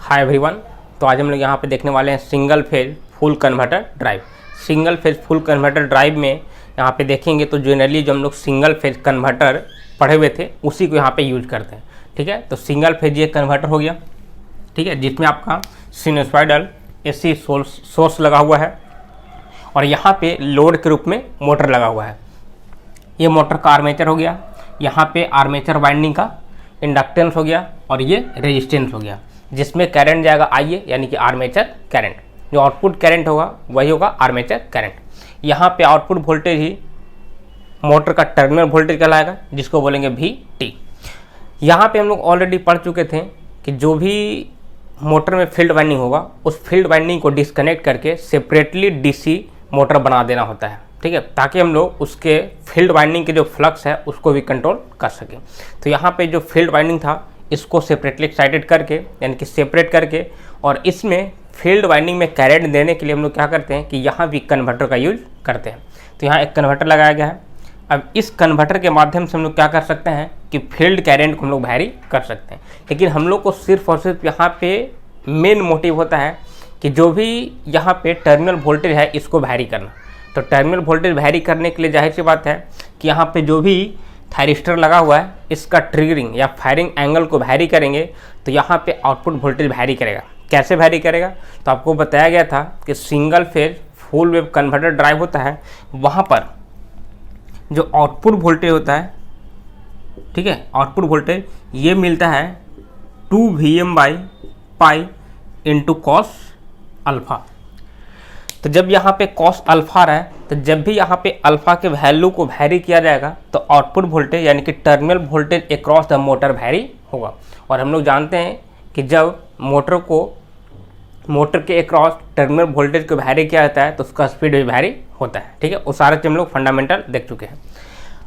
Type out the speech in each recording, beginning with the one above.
Hi everyone. तो आज हम लोग यहाँ पे देखने वाले हैं single phase full converter drive. Single phase full converter drive में यहाँ पे देखेंगे तो जनरली जो हम लोग सिंगल फेज कन्वर्टर पढ़े हुए थे उसी को यहाँ पे यूज करते हैं। ठीक है, तो सिंगल फेज ये कन्वर्टर हो गया। ठीक है, जिसमें आपका सिनुसॉइडल एसी सोर्स लगा हुआ है और यहाँ पे लोड के रूप में मोटर लगा हुआ है। ये मोटर का आर्मेचर हो गया, यहाँ पे आर्मेचर वाइंडिंग का इंडक्टेंस हो गया और ये रेजिस्टेंस हो गया, जिसमें करंट जाएगा आईए यानी कि आर्मेचर करंट। जो आउटपुट करंट होगा वही होगा आर्मेचर करंट। यहाँ पे आउटपुट वोल्टेज ही मोटर का टर्मिनल वोल्टेज कहलाएगा, जिसको बोलेंगे VT। यहाँ पे हम लोग ऑलरेडी पढ़ चुके थे कि जो भी मोटर में फील्ड वाइंडिंग होगा उस फील्ड वाइंडिंग को डिस्कनेक्ट करके सेपरेटली DC मोटर बना देना होता है। ठीक है, ताकि हम लोग उसके फील्ड वाइंडिंग के जो फ्लक्स है उसको भी कंट्रोल कर सकें। तो यहाँ पे जो फील्ड वाइंडिंग था इसको सेपरेटली एक्साइटेड करके यानी कि सेपरेट करके और इसमें फील्ड वाइंडिंग में करंट देने के लिए हम लोग क्या करते हैं कि यहाँ भी कन्वर्टर का यूज करते हैं। तो यहाँ एक कन्वर्टर लगाया गया है। अब इस कन्वर्टर के माध्यम से हम लोग क्या कर सकते हैं कि फील्ड करंट को हम लोग वैरी कर सकते हैं। लेकिन हम लोग को सिर्फ और सिर्फ यहाँ पे मेन मोटिव होता है कि जो भी यहाँ पे टर्मिनल वोल्टेज है इसको वैरी करना। तो टर्मिनल वोल्टेज वैरी करने के लिए जाहिर सी बात है कि यहाँ पे जो भी थायरिस्टर लगा हुआ है इसका ट्रिगरिंग या फायरिंग एंगल को वैरी करेंगे तो यहाँ पे आउटपुट वोल्टेज वैरी करेगा। कैसे वैरी करेगा? तो आपको बताया गया था कि single phase full wave converter drive होता है, वहाँ पर जो आउटपुट वोल्टेज होता है, ठीक है, आउटपुट वोल्टेज ये मिलता है 2Vm/π इंटू कॉस अल्फा। तो जब यहाँ पे कॉस अल्फा रहा है तो जब भी यहाँ पे अल्फा के वैल्यू को वैरी किया जाएगा तो आउटपुट वोल्टेज यानी कि terminal voltage across the motor vary होगा। और हम लोग जानते हैं कि जब मोटर के अक्रॉस टर्मिनल वोल्टेज को वैरी किया जाता है तो उसका स्पीड भी वैरी होता है। ठीक है, उस सारे हम लोग फंडामेंटल देख चुके हैं।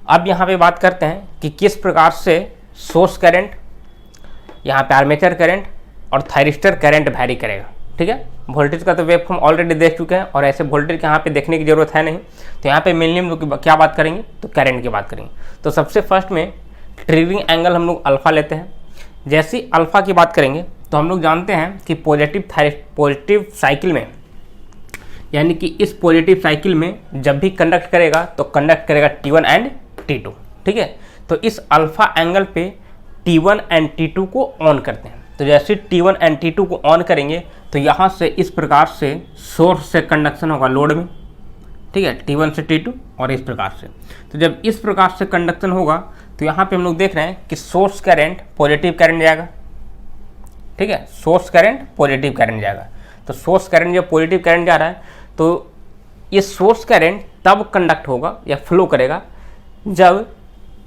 अब यहाँ पे बात करते हैं कि किस प्रकार से सोर्स करंट, यहाँ पे आर्मेचर करंट और थायरिस्टर करंट वैरी करेगा। ठीक है, वोल्टेज का तो वेव फॉर्म ऑलरेडी देख चुके हैं और ऐसे वोल्टेज यहाँ पे देखने की जरूरत है नहीं। तो यहाँ पे मेनली हम लोग क्या बात करेंगे तो करंट की बात करेंगे। तो सबसे फर्स्ट में ट्रिगरिंग एंगल हम लोग अल्फा लेते हैं। जैसे अल्फा की बात करेंगे तो हम लोग जानते हैं कि पॉजिटिव साइकिल में यानी कि इस पॉजिटिव साइकिल में जब भी कंडक्ट करेगा तो कंडक्ट करेगा T1 एंड T2। ठीक है, तो इस अल्फा एंगल पे T1 एंड T2 को ऑन करते हैं। तो जैसे T1 एंड T2 को ऑन करेंगे तो यहाँ से इस प्रकार से सोर्स से कंडक्शन होगा लोड में। ठीक है, T1 से T2 और इस प्रकार से। तो जब इस प्रकार से कंडक्शन होगा तो यहाँ पे हम लोग देख रहे हैं कि सोर्स करंट पॉजिटिव करंट जाएगा। ठीक है, सोर्स करंट पॉजिटिव करंट जाएगा। तो सोर्स करंट जब पॉजिटिव करंट जा रहा है तो ये सोर्स करंट तब कंडक्ट होगा या फ्लो करेगा जब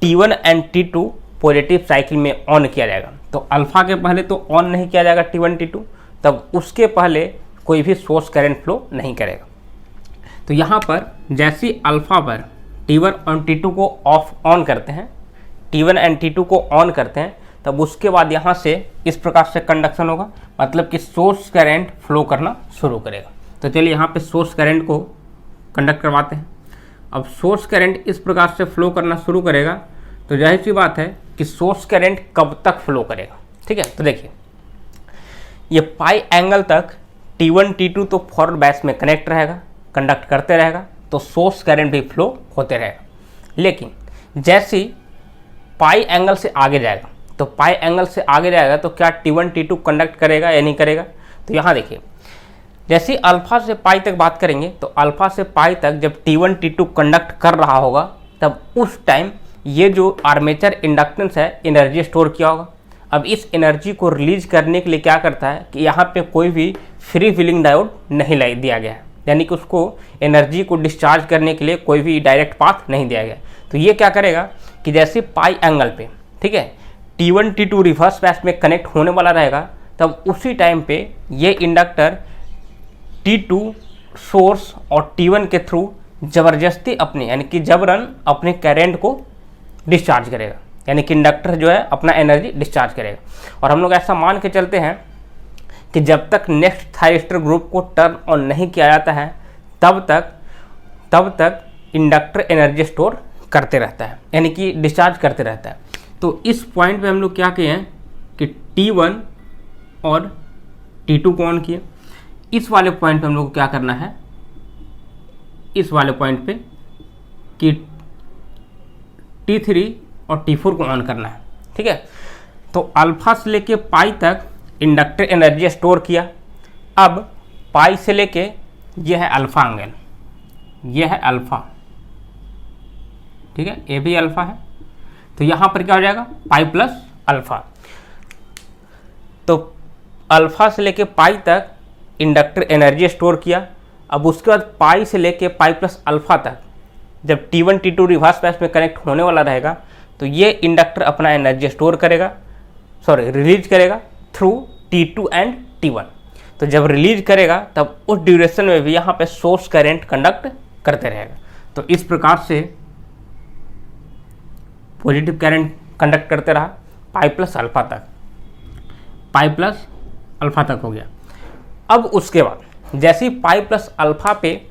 T1 and T2 positive cycle में ऑन किया जाएगा। तो अल्फा के पहले तो ऑन नहीं किया जाएगा T1 T2, तब उसके पहले कोई भी सोर्स करंट फ्लो नहीं करेगा। तो यहाँ पर जैसे अल्फा पर T1 और T2 को ऑन करते हैं, T1 एंड T2 को ऑन करते हैं, तब उसके बाद यहाँ से इस प्रकार से कंडक्शन होगा, मतलब कि सोर्स करंट फ्लो करना शुरू करेगा। तो चलिए यहाँ पे सोर्स करंट को कंडक्ट करवाते हैं। अब सोर्स करंट इस प्रकार से फ्लो करना शुरू करेगा तो जाहिर सी बात है कि सोर्स करंट कब तक फ्लो करेगा। ठीक है, तो देखिए ये पाई एंगल तक T1 T2 तो फॉरवर्ड बैच में कनेक्ट रहेगा, कंडक्ट करते रहेगा, तो सोर्स करंट भी फ्लो होते रहेगा। लेकिन जैसे पाई एंगल से आगे जाएगा तो पाई एंगल से आगे जाएगा तो क्या T1 T2 कंडक्ट करेगा या नहीं करेगा? तो यहाँ देखिए जैसे अल्फा से पाई तक बात करेंगे तो अल्फा से पाई तक जब T1 T2 कंडक्ट कर रहा होगा तब उस टाइम ये जो आर्मेचर इंडक्टेंस है एनर्जी स्टोर किया होगा। अब इस एनर्जी को रिलीज करने के लिए क्या करता है कि यहाँ पे कोई भी फ्री व्हीलिंग डायोड नहीं दिया गया है, यानी कि उसको एनर्जी को डिस्चार्ज करने के लिए कोई भी डायरेक्ट पाथ नहीं दिया गया। तो ये क्या करेगा कि जैसे पाई एंगल पे, ठीक है, T1 T2 रिवर्स बैच में कनेक्ट होने वाला रहेगा, तब उसी टाइम पे ये इंडक्टर T2 सोर्स और T1 के थ्रू ज़बरदस्ती अपने यानी कि जबरन अपने करंट को डिस्चार्ज करेगा, यानी कि इंडक्टर जो है अपना एनर्जी डिस्चार्ज करेगा। और हम लोग ऐसा मान के चलते हैं कि जब तक नेक्स्ट थायरिस्टर ग्रुप को टर्न ऑन नहीं किया जाता है तब तक इंडक्टर एनर्जी स्टोर करते रहता है, यानी कि डिस्चार्ज करते रहता है। तो इस पॉइंट पे हम लोग क्या किए हैं कि T1 और T2 को ऑन किए, इस वाले पॉइंट पे हम लोग को क्या करना है, इस वाले पॉइंट पे कि T3 और T4 को ऑन करना है। ठीक है, तो अल्फा से लेके पाई तक इंडक्टर एनर्जी स्टोर किया। अब पाई से लेके ये है अल्फा एंगल, ये है अल्फा, ठीक है, ये भी अल्फा है, तो यहाँ पर क्या हो जाएगा, पाई प्लस अल्फा। तो अल्फा से लेके पाई तक इंडक्टर एनर्जी स्टोर किया। अब उसके बाद पाई से लेके पाई प्लस अल्फा तक जब T1 T2 रिवर्स बैच में कनेक्ट होने वाला रहेगा तो ये इंडक्टर अपना एनर्जी स्टोर करेगा, रिलीज करेगा थ्रू T2 एंड T1। तो जब रिलीज करेगा तब उस ड्यूरेशन में भी यहाँ पे सोर्स करंट कंडक्ट करते रहेगा। तो इस प्रकार से पॉजिटिव करंट कंडक्ट करते रहा पाई प्लस अल्फा तक, पाई प्लस अल्फा तक हो गया। अब उसके बाद जैसे ही पाई प्लस अल्फा पे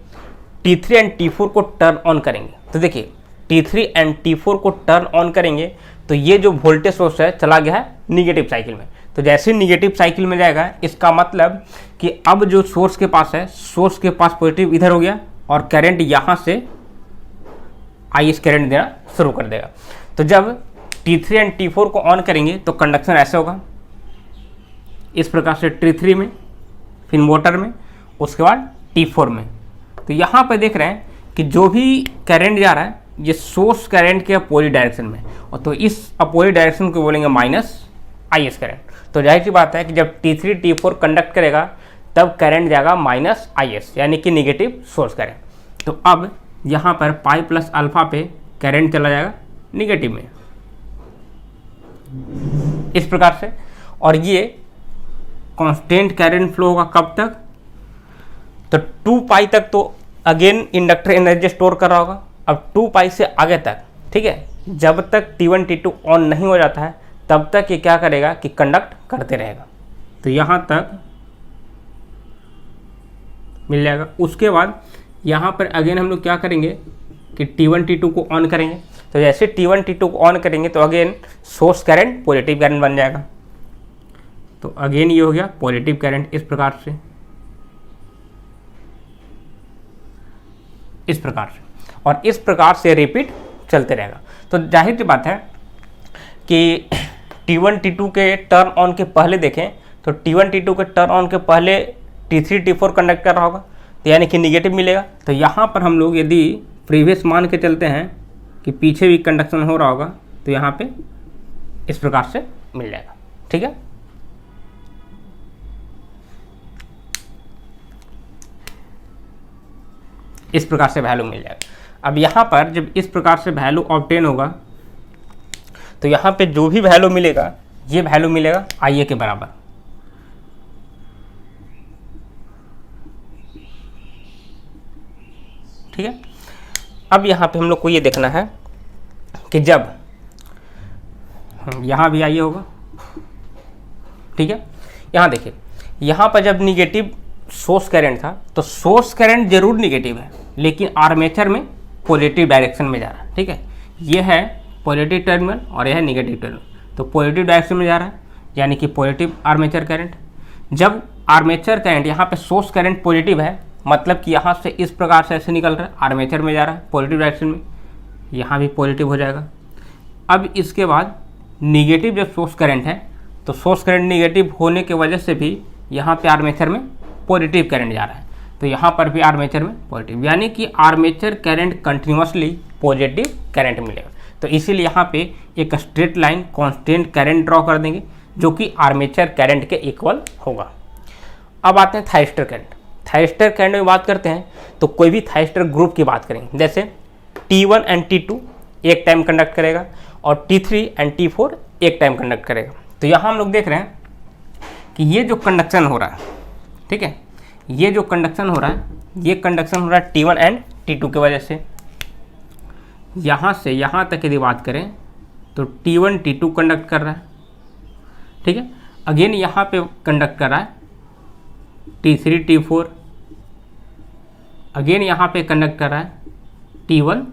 T3 एंड T4 को टर्न ऑन करेंगे, तो देखिए T3 एंड T4 को टर्न ऑन करेंगे तो ये जो वोल्टेज सोर्स है चला गया है निगेटिव साइकिल में। तो जैसे ही निगेटिव साइकिल में जाएगा, इसका मतलब कि अब जो सोर्स के पास है, सोर्स के पास पॉजिटिव इधर हो गया और करंट यहाँ से IS करंट देना शुरू कर देगा। तो जब T3 एंड T4 को ऑन करेंगे तो कंडक्शन ऐसे होगा, इस प्रकार से T3 में, फिर मोटर में, उसके बाद T4 में। तो यहाँ पर देख रहे हैं कि जो भी करंट जा रहा है ये सोर्स करंट के अपोजिट डायरेक्शन में, और तो इस अपोजिट डायरेक्शन को बोलेंगे माइनस IS करंट। तो जाहिर सी बात है कि जब T3 T4 कंडक्ट करेगा तब करंट जाएगा माइनस IS, यानी कि निगेटिव सोर्स करंट। तो अब यहाँ पर पाई प्लस अल्फा पे करंट चला जाएगा निगेटिव में, इस प्रकार से। और ये कांस्टेंट करंट फ्लो होगा कब तक, तो 2 पाई तक तो अगेन इंडक्टर एनर्जी स्टोर कर रहा होगा। अब 2 पाई से आगे तक, ठीक है, जब तक T1 T2 ऑन नहीं हो जाता है तब तक ये क्या करेगा कि कंडक्ट करते रहेगा। तो यहाँ तक मिल जाएगा। उसके बाद यहाँ पर अगेन हम लोग क्या करेंगे कि T1 T2 को ऑन करेंगे। तो जैसे T1 T2 को ऑन करेंगे तो again source current positive current बन जाएगा। तो अगेन ये हो गया पॉजिटिव करंट, इस प्रकार से, इस प्रकार से, और इस प्रकार से रिपीट चलते रहेगा। तो जाहिर सी बात है कि T1 T2 के टर्न ऑन के पहले देखें तो T1 T2 के टर्न ऑन के पहले T3 T4 कंडक्ट कर रहा होगा, तो यानी कि निगेटिव मिलेगा। तो यहाँ पर हम लोग यदि प्रीवियस मान के चलते हैं कि पीछे भी कंडक्शन हो रहा होगा तो यहाँ पे इस प्रकार से मिल जाएगा। ठीक है, इस प्रकार से वैल्यू मिल जाएगा। अब यहाँ पर जब इस प्रकार से वैल्यू ऑब्टेन होगा तो यहाँ पे जो भी वैल्यू मिलेगा ये वैल्यू मिलेगा IA के बराबर। ठीक है, अब यहाँ पे हम लोग को ये देखना है कि जब यहाँ भी IA होगा, ठीक है, यहाँ देखिए, यहाँ पर जब निगेटिव सोर्स करंट था तो सोर्स करंट जरूर निगेटिव है लेकिन आर्मेचर में पॉजिटिव डायरेक्शन में जा रहा है। ठीक है, ये है पॉजिटिव टर्मिनल और यह है निगेटिव टर्मिनल, तो पॉजिटिव डायरेक्शन में जा रहा है यानी कि पॉजिटिव आर्मेचर करंट। जब आर्मेचर करंट यहाँ पे सोर्स करंट पॉजिटिव है मतलब कि यहाँ से इस प्रकार से ऐसे निकल रहा है, आर्मेचर में जा रहा है पॉजिटिव डायरेक्शन में, यहाँ भी पॉजिटिव हो जाएगा। अब इसके बाद निगेटिव जब सोर्स करंट है तो सोर्स करंट निगेटिव होने की वजह से भी यहाँ पे आर्मेचर में पॉजिटिव करंट जा रहा है, तो यहाँ पर भी आर्मेचर में पॉजिटिव, यानी कि armature current continuously positive current मिलेगा। तो इसीलिए यहाँ पे एक straight line constant current draw कर देंगे जो कि आर्मेचर करंट के इक्वल होगा। अब आते हैं थाइरिस्टर करंट। थाइरिस्टर करंट में बात करते हैं तो कोई भी थाइरिस्टर ग्रुप की बात करेंगे, जैसे T1 एंड T2 एक टाइम कंडक्ट करेगा और T3 एंड T4 एक टाइम कंडक्ट करेगा। तो यहाँ हम लोग देख रहे हैं कि ये जो कंडक्शन हो रहा है, ठीक है, ये जो कंडक्शन हो रहा है, ये कंडक्शन हो रहा है T1 एंड T2 की वजह से। यहाँ से यहाँ तक यदि बात करें तो T1 T2 कंडक्ट कर रहा है, ठीक है, अगेन यहाँ पे कंडक्ट कर रहा है T3 T4, अगेन यहाँ पे कंडक्ट कर रहा है T1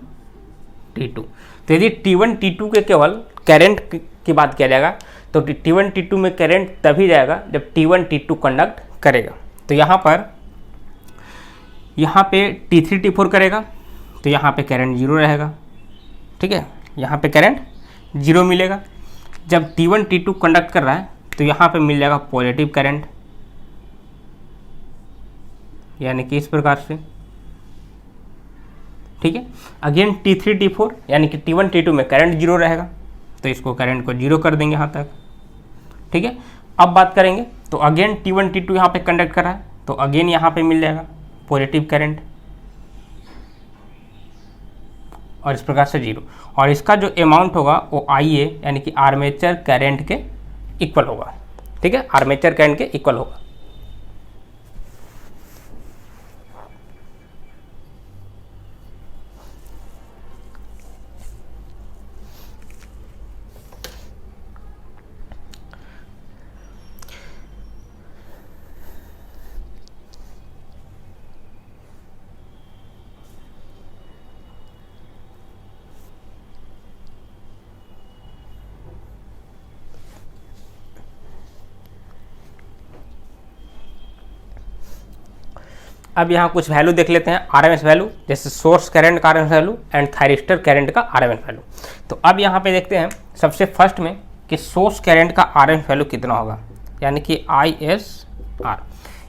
T2। तो यदि T1 T2 के केवल करंट की बात किया जाएगा तो T1 T2 में करंट तभी जाएगा जब T1 T2 कंडक्ट करेगा। तो यहाँ पे T3 T4 करेगा तो यहाँ पे करंट 0 रहेगा, ठीक है, यहाँ पे करंट 0 मिलेगा। जब T1 T2 कंडक्ट कर रहा है तो यहाँ पे मिल जाएगा पॉजिटिव करंट, यानी कि इस प्रकार से, ठीक है। अगेन T3 T4 यानी कि T1 T2 में करंट 0 रहेगा, तो इसको करंट को 0 कर देंगे यहाँ तक, ठीक है। अब बात करेंगे तो अगेन T1 T2 यहाँ पे कंडक्ट कर रहा है तो अगेन यहाँ पे मिल जाएगा पॉजिटिव करंट और इस प्रकार से 0, और इसका जो अमाउंट होगा वो IA यानी कि आर्मेचर करंट के इक्वल होगा, ठीक है, आर्मेचर करंट के इक्वल होगा। अब यहाँ कुछ वैल्यू देख लेते हैं, आरएमएस वैल्यू, जैसे सोर्स करंट का RMS value and thyristor current का आरएमएस वैल्यू। तो अब यहाँ पे देखते हैं सबसे फर्स्ट में कि सोर्स करंट का आरएमएस वैल्यू कितना होगा, यानी कि ISR।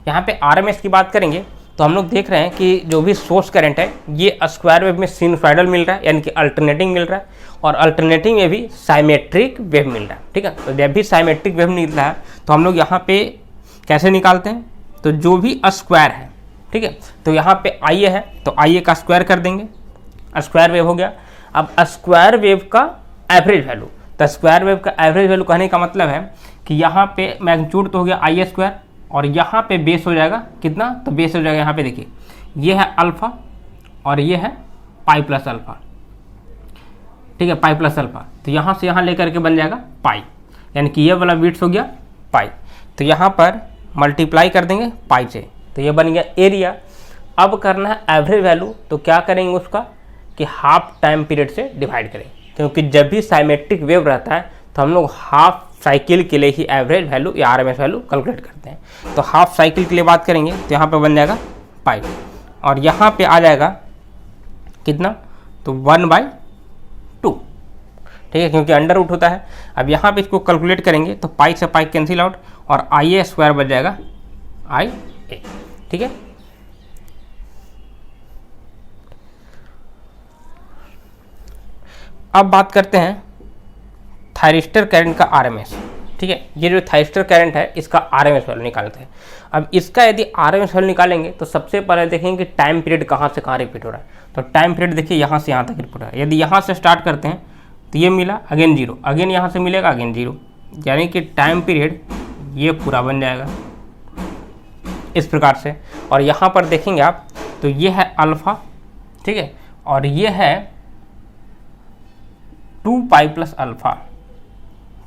यहाँ पे आरएमएस की बात करेंगे तो हम लोग देख रहे हैं कि जो भी सोर्स करंट है ये स्क्वायर वेव में सिनुसाइडल मिल रहा है, यानी कि अल्टरनेटिंग मिल रहा है, और अल्टरनेटिंग में भी साइमेट्रिक वेव मिल रहा है, ठीक है। तो जब भी साइमेट्रिक वेव मिल रहा है तो हम लोग यहाँ पे कैसे निकालते हैं, तो जो भी स्क्वायर है, ठीक है, तो यहाँ पे IA है तो IA का स्क्वायर कर देंगे, स्क्वायर वेव हो गया। अब स्क्वायर वेव का एवरेज वैल्यू, तो स्क्वायर वेव का एवरेज वैल्यू कहने का मतलब है कि यहाँ पे मैग्नीट्यूड तो हो गया IA स्क्वायर, और यहाँ पे बेस हो जाएगा कितना, तो बेस हो जाएगा यहाँ पे देखिए ये है अल्फा और ये है पाई प्लस अल्फा, ठीक है, पाई प्लस अल्फा। तो यहाँ से यहाँ लेकर के बन जाएगा पाई, यानी कि ये वाला बिट्स हो गया पाई। तो यहाँ पर मल्टीप्लाई कर देंगे पाई से, तो ये बन गया एरिया। अब करना है एवरेज वैल्यू, तो क्या करेंगे उसका कि हाफ टाइम पीरियड से डिवाइड करें, क्योंकि जब भी साइमेट्रिक वेव रहता है तो हम लोग हाफ साइकिल के लिए ही एवरेज वैल्यू या आरएमएस वैल्यू कैलकुलेट करते हैं। तो हाफ साइकिल के लिए बात करेंगे तो यहाँ पे बन जाएगा पाई, और यहाँ पे आ जाएगा कितना, तो 1/2, ठीक है, क्योंकि अंडर रूट होता है। अब यहाँ पे इसको कैलकुलेट करेंगे तो पाई से पाई कैंसिल आउट और IA स्क्वायर बच जाएगा IA, ठीक है। अब बात करते हैं थायरिस्टर करंट का आरएमएस, ठीक है। ये जो थायरिस्टर करंट है इसका आरएमएस वैल्यू निकालते हैं। अब इसका यदि आरएमएस वैल्यू निकालेंगे तो सबसे पहले देखेंगे कि टाइम पीरियड कहाँ से कहाँ रिपीट हो रहा है। तो टाइम पीरियड देखिए यहाँ से यहाँ तक रिपीट हो रहा है। यदि यहाँ से स्टार्ट करते हैं तो ये मिला, अगेन 0, अगेन यहाँ से मिलेगा, अगेन 0, यानी कि टाइम पीरियड ये पूरा बन जाएगा इस प्रकार से। और यहाँ पर देखेंगे आप तो ये है अल्फा, ठीक है, और ये है 2 पाई प्लस अल्फा,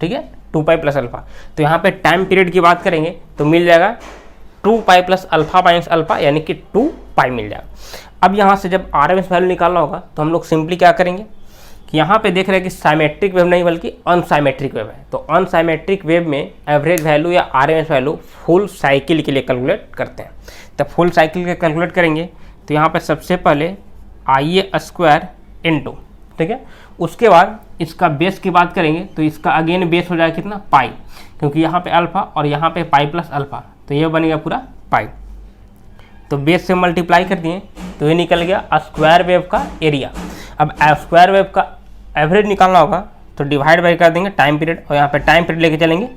ठीक है, 2 पाई प्लस अल्फा। तो यहाँ पे टाइम पीरियड की बात करेंगे तो मिल जाएगा 2 pi plus alpha minus alpha, यानी कि 2 पाई मिल जाएगा। अब यहाँ से जब आरएमएस वैल्यू निकालना होगा तो हम लोग सिंपली क्या करेंगे कि यहाँ पे देख रहे हैं कि साइमेट्रिक वेव नहीं बल्कि अनसाइमेट्रिक वेव है। तो अनसाइमेट्रिक वेव में एवरेज वैल्यू या आरएमएस वैल्यू फुल साइकिल के लिए कैलकुलेट करते हैं। तो फुल साइकिल के कैलकुलेट करेंगे तो यहाँ पे सबसे पहले IA स्क्वायर इंटू, ठीक है, उसके बाद इसका बेस की बात करेंगे तो इसका अगेन बेस हो जाएगा कितना, पाई, क्योंकि यहाँ पे अल्फा और यहाँ पे पाई प्लस अल्फा, तो ये बन गया पूरा पाई। तो बेस से मल्टीप्लाई कर दिए तो ये निकल गया स्क्वायर वेव का एरिया। अब स्क्वायर वेव का एवरेज निकालना होगा तो डिवाइड बाई कर देंगे टाइम पीरियड, और यहाँ पे टाइम पीरियड लेके चलेंगे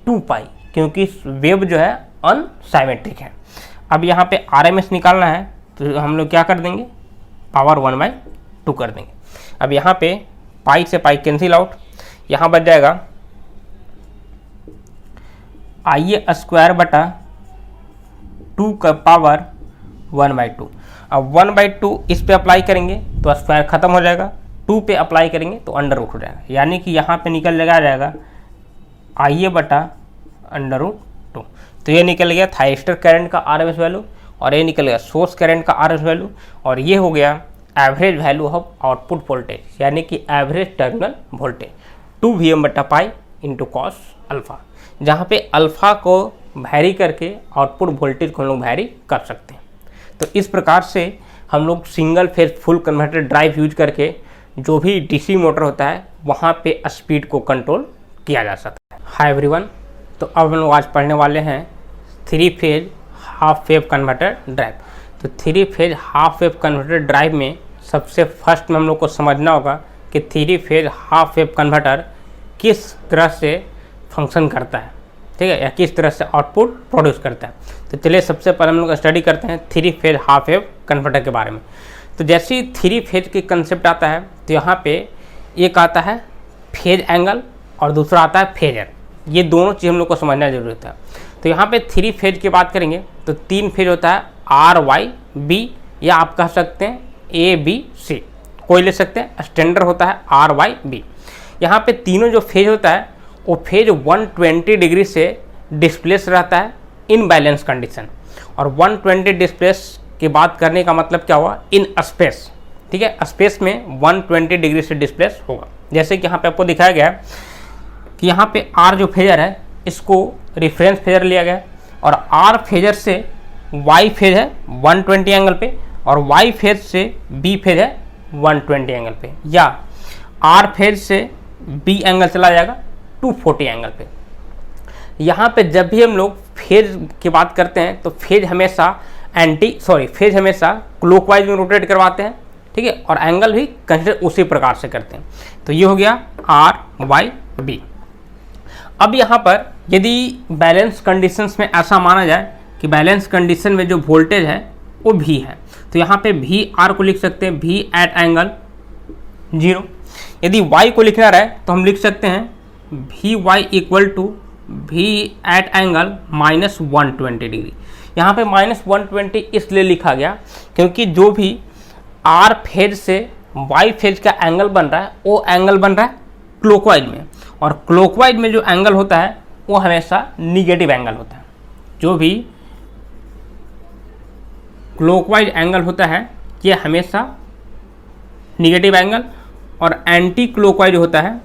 2 पाई, क्योंकि वेव जो है अनसाइमेट्रिक है। अब यहाँ पे आरएमएस निकालना है तो हम लोग क्या कर देंगे, पावर 1/2 कर देंगे। अब यहाँ पे पाई से पाई कैंसिल आउट, यहाँ बच जाएगा IA स्क्वायर बटा 2 का पावर 1/2। अब 1/2 इस पे अप्लाई करेंगे तो स्क्वायर खत्म हो जाएगा, 2 पे अप्लाई करेंगे तो अंडर रूट हो जाएगा, यानी कि यहाँ पे निकल आ जाएगा IA बटा अंडर रूट 2। तो ये निकल गया थायरिस्टर करंट का आरएमएस वैल्यू, और ये निकल गया सोर्स करंट का आरएमएस वैल्यू, और ये हो गया average value of output voltage, यानी कि एवरेज टर्मिनल वोल्टेज 2 VM बटा पाई इंटू कॉस अल्फ़ा, जहाँ पे अल्फ़ा को वैरी करके आउटपुट वोल्टेज को हम लोग वैरी कर सकते हैं। तो इस प्रकार से हम लोग single phase full converter drive use करके जो भी डीसी मोटर होता है वहाँ पे स्पीड को कंट्रोल किया जा सकता है। हाय एवरीवन, तो अब हम लोग आज पढ़ने वाले हैं 3 phase half wave converter drive. तो 3 phase half wave converter drive में सबसे फर्स्ट में हम लोग को समझना होगा कि 3 फेज हाफ वेव कन्वर्टर किस तरह से फंक्शन करता है, ठीक है, या किस तरह से आउटपुट प्रोड्यूस करता है। तो चलिए सबसे पहले हम लोग स्टडी करते हैं 3 फेज हाफ वेव कन्वर्टर के बारे में। तो जैसे ही 3 फेज की कंसेप्ट आता है तो यहाँ पे एक आता है फेज एंगल और दूसरा आता है फेजर। ये दोनों चीज़ हम लोग को समझना जरूरत है। तो यहाँ पे 3 फेज की बात करेंगे तो 3 फेज होता है RYB, या आप कह सकते हैं ABC, कोई ले सकते हैं। स्टैंडर्ड होता है RYB। यहाँ पे तीनों जो फेज होता है वो फेज 120 डिग्री से डिस्प्लेस रहता है इन बैलेंस कंडीशन। और 120 डिस्प्लेस की बात करने का मतलब क्या हुआ, इन स्पेस, ठीक है, स्पेस में 120 डिग्री से डिस्प्लेस होगा। जैसे कि यहाँ पे आपको दिखाया गया है कि यहाँ पे R जो फेजर है इसको रेफरेंस फेजर लिया गया है, और R फेजर से Y फेज है 120 एंगल पे, और Y फेज से B फेज है 120 एंगल पे, या R फेज से B एंगल चला जाएगा 240 एंगल पे। यहाँ पे जब भी हम लोग फेज की बात करते हैं तो फेज हमेशा फेज हमेशा क्लॉकवाइज में रोटेट करवाते हैं, ठीक है, और एंगल भी कंसिडर उसी प्रकार से करते हैं। तो ये हो गया RYB। अब यहाँ पर यदि बैलेंस कंडीशंस में ऐसा माना जाए कि बैलेंस कंडीशन में जो वोल्टेज है वो V है, तो यहाँ पे VR को लिख सकते हैं V एट एंगल 0। यदि Y को लिखना रहे तो हम लिख सकते हैं VY equal to V at angle -120 degree. यहाँ पे -120 इसलिए लिखा गया क्योंकि जो भी R फेज से Y फेज का एंगल बन रहा है वो एंगल बन रहा है क्लॉकवाइज में, और क्लॉकवाइज में जो एंगल होता है वो हमेशा निगेटिव एंगल होता है। जो भी क्लॉकवाइज एंगल होता है ये हमेशा निगेटिव एंगल, और एंटी क्लॉकवाइज होता है,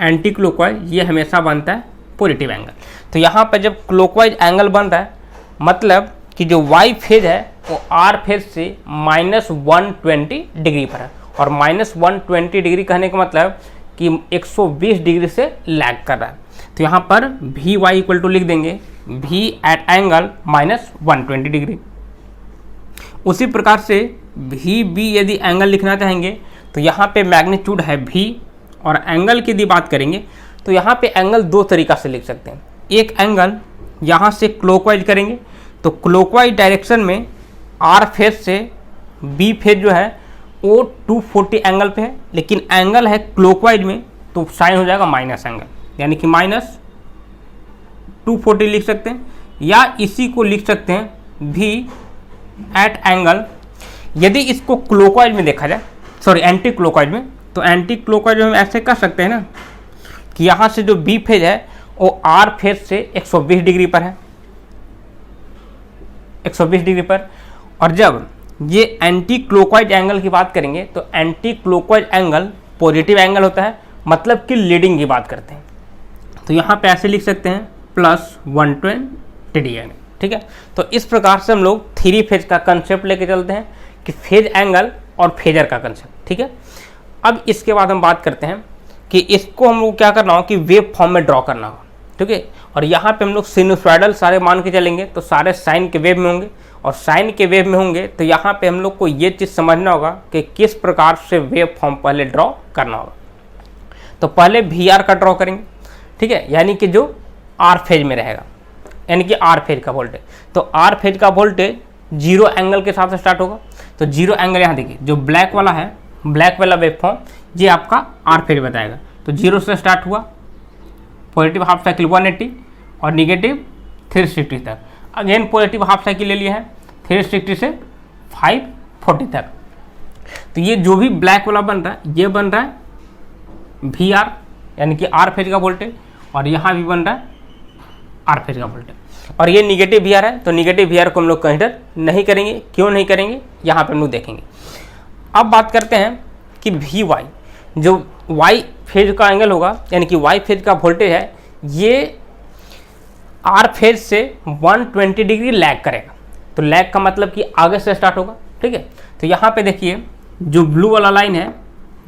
एंटी क्लॉकवाइज ये हमेशा बनता है पॉजिटिव एंगल। तो यहाँ पर जब क्लॉकवाइज एंगल बन रहा है मतलब कि जो Y फेज है वो R फेज से -120 डिग्री पर है, और -120 डिग्री कहने का मतलब कि 120 डिग्री से लैग कर रहा है। तो यहाँ पर VY इक्वल टू लिख देंगे V एट एंगल -120 डिग्री। उसी प्रकार से VB यदि एंगल लिखना चाहेंगे तो यहाँ पे मैग्नीट्यूड है V, और एंगल की यदि बात करेंगे तो यहाँ पे एंगल दो तरीका से लिख सकते हैं। एक एंगल यहाँ से क्लॉकवाइज करेंगे तो क्लॉकवाइज डायरेक्शन में R फेज से B फेज जो है वो 240 एंगल पे है, लेकिन एंगल है क्लॉकवाइज में तो साइन हो जाएगा माइनस एंगल, यानी कि -240 लिख सकते हैं, या इसी को लिख सकते हैं V एट एंगल। यदि इसको क्लॉकवाइज में देखा जाए, सॉरी एंटी क्लॉकवाइज में, तो एंटी क्लॉकवाइज में हम ऐसे कर सकते हैं ना कि यहाँ से जो B फेज है वो R फेज से 120 डिग्री पर है, 120 डिग्री पर। और जब ये एंटी क्लॉकवाइज एंगल की बात करेंगे तो anti clockwise angle positive angle होता है, मतलब कि लीडिंग की बात करते हैं। तो यहाँ पे ऐसे लिख सकते हैं +120 डिग्री, ठीक है। तो इस प्रकार से हम लोग 3 फेज का कंसेप्ट लेके चलते हैं कि फेज एंगल और फेजर का कंसेप्ट, ठीक है। अब इसके बाद हम बात करते हैं कि इसको हम लोग क्या करना हो कि वेव फॉर्म में ड्रॉ करना हो, ठीक है। और यहाँ पे हम लोग सिनुसॉइडल सारे मान के चलेंगे तो सारे साइन के वेव में होंगे, और साइन के वेव में होंगे तो यहाँ पे हम लोग को ये चीज़ समझना होगा कि किस प्रकार से वेव फॉर्म पहले ड्रॉ करना होगा। तो पहले VR का ड्रॉ करेंगे, ठीक है, यानी कि जो R फेज में रहेगा, यानी कि R फेज का वोल्टेज। तो R फेज का वोल्टेज 0 एंगल के साथ स्टार्ट होगा। तो 0 एंगल यहाँ देखिए, जो ब्लैक वाला है, ब्लैक वाला वेव फॉर्म ये आपका R फेज बताएगा। तो 0 से स्टार्ट हुआ, पॉजिटिव हाफ साइकिल 180 और निगेटिव 360 तक। अगेन पॉजिटिव हाफ साइकिल ले लिया है 360 से 540 तक। तो ये जो भी ब्लैक वाला बन रहा है ये बन रहा है VR, यानी कि R फेज का वोल्टेज, और यहाँ भी बन रहा है R फेज का वोल्टेज, और ये निगेटिव VR है। तो निगेटिव VR को हम लोग कंसिडर नहीं करेंगे। क्यों नहीं करेंगे, यहाँ पे हम लोग देखेंगे। अब बात करते हैं कि VY। जो वाई फेज का एंगल होगा, यानी कि वाई फेज का वोल्टेज है, ये आर फेज से 120 डिग्री लैग करेगा। तो लैग का मतलब कि आगे से स्टार्ट होगा, ठीक है। तो यहाँ पे देखिए जो ब्लू वाला लाइन है,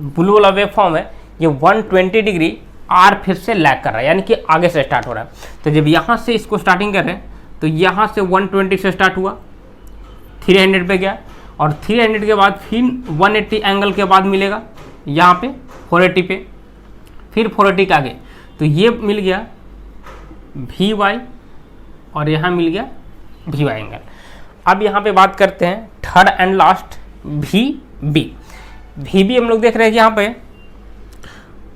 ब्लू वाला वेव फॉर्म है, ये 120 डिग्री आर फेज से लैग कर रहा है, यानी कि आगे से स्टार्ट हो रहा है। तो जब यहाँ से इसको स्टार्टिंग कर रहे हैं तो यहाँ से 120 से स्टार्ट हुआ, 300 पे गया, और 300 के बाद फिर 180 एंगल के बाद मिलेगा यहाँ पे 480 पे, फिर 480 के आगे। तो ये मिल गया वी वाई और यहाँ मिल गया वी वाई एंगल। अब यहाँ पे बात करते हैं third and last V B. V B हम लोग देख रहे हैं कि यहाँ पे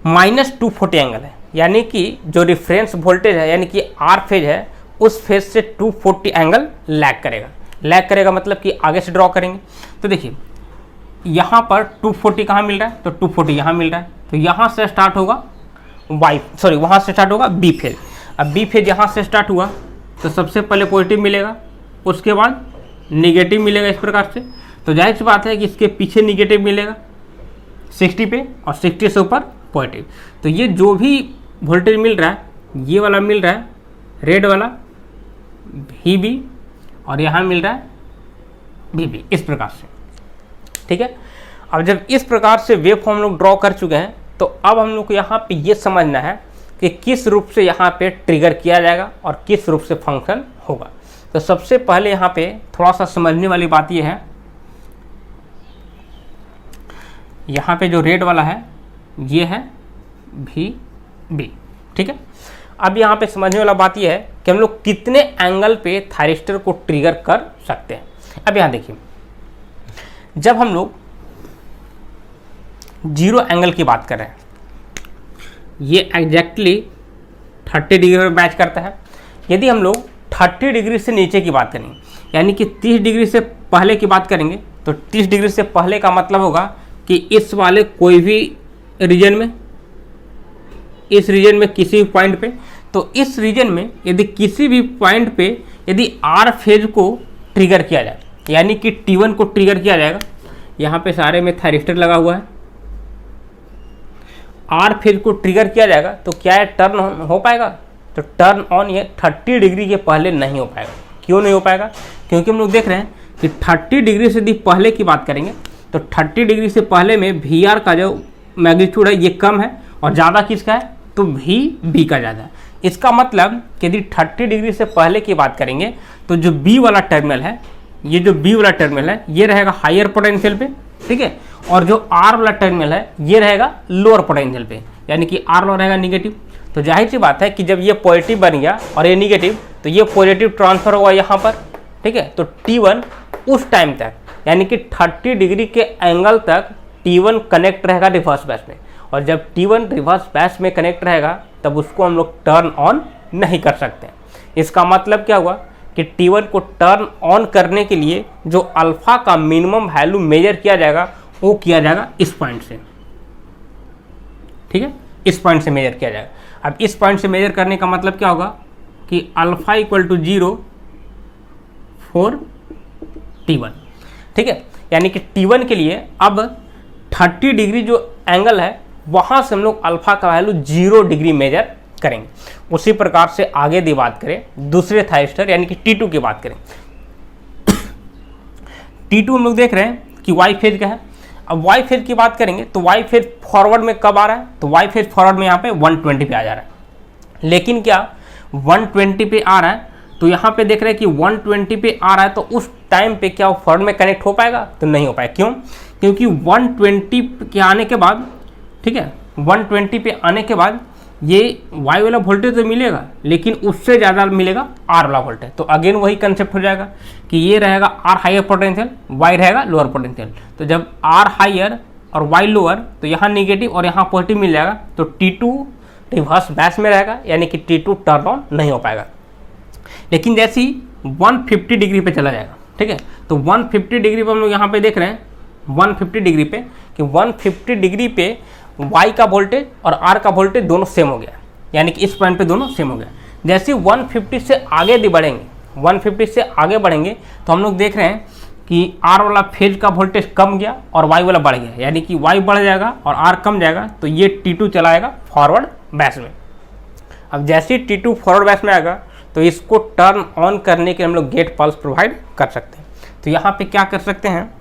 -240 एंगल है, यानी कि जो रिफरेंस वोल्टेज है, यानी कि आर फेज है, उस फेज से 240 एंगल लैग करेगा। लैग करेगा मतलब कि आगे से ड्रॉ करेंगे। तो देखिए यहाँ पर 240 कहाँ मिल रहा है, तो 240 यहाँ मिल रहा है। तो यहाँ से स्टार्ट होगा वहाँ से स्टार्ट होगा बी फेज। अब बी फेज यहाँ से स्टार्ट हुआ तो सबसे पहले पॉजिटिव मिलेगा, उसके बाद निगेटिव मिलेगा इस प्रकार से। तो जाहिर सी बात है कि इसके पीछे निगेटिव मिलेगा 60 पे, और 60 से ऊपर पॉजिटिव। तो ये जो भी वोल्टेज मिल रहा है, ये वाला मिल रहा है रेड वाला वी बी, और यहाँ मिल रहा है वी बी, इस प्रकार से, ठीक है। अब जब इस प्रकार से वेव फॉर्म लोग ड्रॉ कर चुके हैं, तो अब हम लोग को यहाँ पे ये समझना है कि किस रूप से यहाँ पे ट्रिगर किया जाएगा और किस रूप से फंक्शन होगा। तो सबसे पहले यहाँ पे थोड़ा सा समझने वाली बात ये है, यहाँ पे जो रेड वाला है ये है वी बी, ठीक है। अब यहाँ पे समझने वाला बात ये है कि हम लोग कितने एंगल पे थायरिस्टर को ट्रिगर कर सकते हैं। अब यहाँ देखिए, जब हम लोग 0 एंगल की बात कर रहे हैं, ये एग्जैक्टली 30 डिग्री में मैच करता है। यदि हम लोग 30 डिग्री से नीचे की बात करेंगे, यानी कि 30 डिग्री से पहले की बात करेंगे, तो 30 डिग्री से पहले का मतलब होगा कि इस वाले कोई भी रीजन में, इस रीजन में किसी भी पॉइंट पे, तो इस रीजन में यदि किसी भी पॉइंट पे यदि आर फेज को ट्रिगर किया जाए, यानी कि T1 को ट्रिगर किया जाएगा, यहाँ पे सारे में थायरिस्टर लगा हुआ है, आर फेज को ट्रिगर किया जाएगा, तो क्या है टर्न हो पाएगा? तो टर्न ऑन ये 30 डिग्री के पहले नहीं हो पाएगा। क्यों नहीं हो पाएगा? क्योंकि हम लोग देख रहे हैं कि 30 डिग्री से यदि पहले की बात करेंगे, तो 30 डिग्री से पहले में वी आर का जो मैग्नीट्यूड है ये कम है, और ज़्यादा किसका है? तो वी बी का ज़्यादा है। इसका मतलब कि यदि 30 डिग्री से पहले की बात करेंगे, तो जो बी वाला टर्मिनल है, ये जो बी वाला टर्मिनल है ये रहेगा हायर पोटेंशियल पे, ठीक है, और जो आर वाला टर्मिनल है ये रहेगा लोअर पोटेंशियल पे, यानी कि आर वाला रहेगा निगेटिव। तो जाहिर सी बात है कि जब ये पॉजिटिव बन गया और ये निगेटिव, तो ये पॉजिटिव ट्रांसफर होगा यहाँ पर, ठीक है। तो T1 उस टाइम तक, यानी कि 30 डिग्री के एंगल तक T1 कनेक्ट रहेगा रिवर्स बैच में, और जब T1 रिवर्स बैच में कनेक्ट रहेगा तब उसको हम लोग टर्न ऑन नहीं कर सकते। इसका मतलब क्या हुआ कि T1 को टर्न ऑन करने के लिए जो अल्फा का मिनिमम वैल्यू मेजर किया जाएगा वो किया जाएगा इस पॉइंट से, ठीक है, इस पॉइंट से मेजर किया जाएगा। अब इस पॉइंट से मेजर करने का मतलब क्या होगा कि alpha equal to 0 for T1, ठीक है, यानी कि T1 के लिए अब 30 डिग्री जो एंगल है वहाँ से हम लोग अल्फा का वैल्यू 0 डिग्री मेजर करेंगे। उसी प्रकार से आगे दी बात करें दूसरे थायरिस्टर यानी कि T2 की बात करें, T2 हम लोग देख रहे हैं कि वाई फेज का है। अब वाई फेज की बात करेंगे तो वाई फेज फॉरवर्ड में कब आ रहा है? तो वाई फेज फॉरवर्ड में यहाँ पे 120 पे आ जा रहा है। लेकिन क्या 120 पे आ रहा है, तो यहाँ पे देख रहे हैं कि 120 पे आ रहा है, तो उस टाइम पे क्या वो फॉरवर्ड में कनेक्ट हो पाएगा? तो नहीं हो पाएगा। क्यों? क्योंकि 120 के आने के बाद, ठीक है, 120 पे आने के बाद ये वाई वाला वोल्टेज तो मिलेगा, लेकिन उससे ज़्यादा मिलेगा आर वाला वोल्टेज। तो अगेन वही कंसेप्ट हो जाएगा कि ये रहेगा आर हायर पोटेंशियल, वाई रहेगा लोअर पोटेंशियल। तो जब आर हायर और वाई लोअर, तो यहाँ निगेटिव और यहाँ पॉजिटिव मिल जाएगा, तो T2 रिवर्स बैच में रहेगा, यानी कि T2 टर्न ऑन नहीं हो पाएगा। लेकिन जैसे ही 150 डिग्री पे चला जाएगा, ठीक है, तो 150 डिग्री पर हम लोग यहाँ पे देख रहे हैं 150 डिग्री पे कि 150 डिग्री पे y का वोल्टेज और r का वोल्टेज दोनों सेम हो गया, यानी कि इस पॉइंट पे दोनों सेम हो गया। जैसे 150 से आगे बढ़ेंगे, 150 से आगे बढ़ेंगे, तो हम लोग देख रहे हैं कि आर वाला फेज का वोल्टेज कम गया और वाई वाला बढ़ गया, यानी कि वाई बढ़ जाएगा और आर कम जाएगा, तो ये T2 चलाएगा फॉरवर्ड बैच में। अब जैसे ही T2 फॉरवर्ड बैच में आएगा तो इसको टर्न ऑन करने के लिए हम लोग गेट पल्स प्रोवाइड कर सकते हैं। तो यहाँ पे क्या कर सकते हैं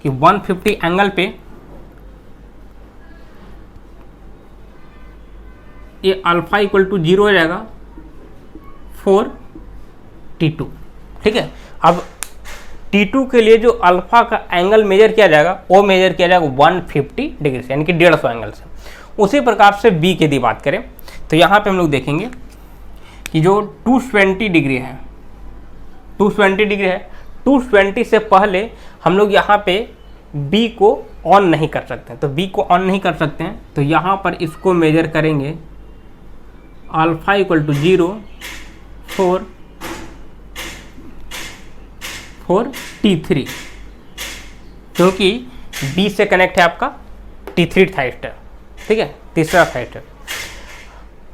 कि 150 एंगल पे ये अल्फा इक्वल टू 0 हो जाएगा फॉर T2, ठीक है। अब T2 के लिए जो अल्फा का एंगल मेजर किया जाएगा वो मेजर किया जाएगा 150 डिग्री से, यानी कि 150 एंगल से। उसी प्रकार से B की यदि बात करें तो यहाँ पे हम लोग देखेंगे कि जो 220 डिग्री है, 220 डिग्री है, 220 से पहले हम लोग यहाँ पे B को ऑन नहीं कर सकते हैं। तो B को ऑन नहीं कर सकते हैं तो यहाँ पर इसको मेजर करेंगे alpha equal to 0 for T3, क्योंकि B से कनेक्ट है आपका T3 थाइस्टर, ठीक है, तीसरा थाइस्टर।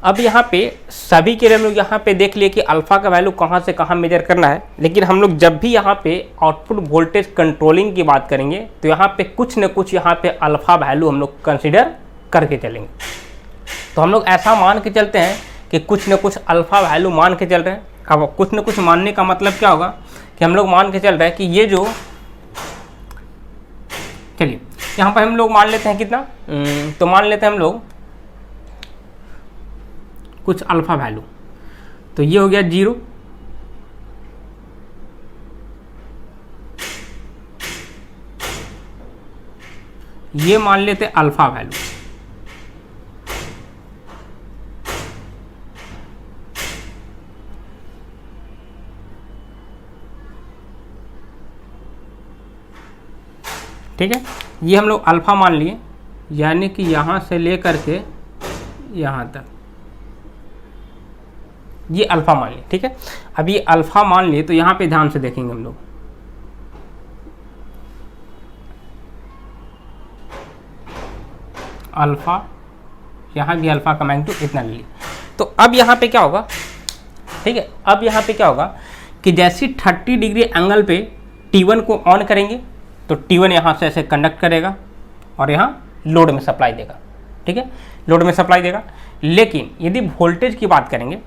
अब यहाँ पे सभी के लिए हम लोग यहाँ पे देख लिए कि अल्फा का वैल्यू कहाँ से कहाँ मेजर करना है, लेकिन हम लोग जब भी यहाँ पे आउटपुट वोल्टेज कंट्रोलिंग की बात करेंगे तो यहाँ पे कुछ न कुछ यहाँ पे अल्फा वैल्यू हम लोग कंसिडर करके चलेंगे। तो हम लोग ऐसा मान के चलते हैं कि कुछ न कुछ अल्फा वैल्यू मान के चल रहे हैं। अब कुछ न कुछ मानने का मतलब क्या होगा कि हम लोग मान के चल रहे हैं कि ये जो, चलिए यहाँ पर हम लोग मान लेते हैं कितना, तो मान लेते हैं हम लोग कुछ अल्फा वैल्यू, तो ये हो गया 0, ये मान लेते हैं अल्फा वैल्यू, ठीक है। ये हम लोग अल्फा मान लिए, यानी कि यहाँ से लेकर के यहाँ तक ये अल्फा मान लिए, ठीक है। अब ये अल्फा मान लिए तो यहाँ पे ध्यान से देखेंगे हम लोग, अल्फा, यहाँ भी अल्फा का मैग्नीट्यूड इतना ले लिया। तो अब यहाँ पे क्या होगा, ठीक है, अब यहाँ पे क्या होगा कि जैसे 30 डिग्री एंगल पे T1 को ऑन करेंगे तो T1 यहाँ से ऐसे कंडक्ट करेगा और यहाँ लोड में सप्लाई देगा, ठीक है, लोड में सप्लाई देगा। लेकिन यदि वोल्टेज की बात करेंगे,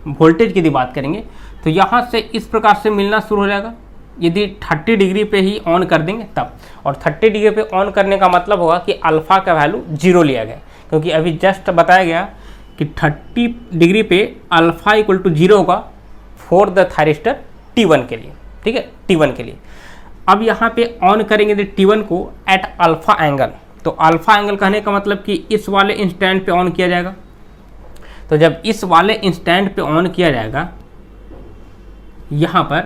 वोल्टेज की यदि बात करेंगे तो यहाँ से इस प्रकार से मिलना शुरू हो जाएगा यदि 30 डिग्री पे ही ऑन कर देंगे तब। और 30 डिग्री पे ऑन करने का मतलब होगा कि अल्फ़ा का वैल्यू 0 लिया गया, क्योंकि अभी जस्ट बताया गया कि 30 डिग्री पे अल्फ़ा इक्वल टू 0 होगा फॉर द थायरिस्टर T1 के लिए, ठीक है, T1 के लिए। अब यहाँ पे ऑन करेंगे यदि T1 को एट अल्फ़ा एंगल, तो अल्फ़ा एंगल कहने का मतलब कि इस वाले इंस्टेंट पे ऑन किया जाएगा। तो जब इस वाले इंस्टेंट पे ऑन किया जाएगा यहाँ पर,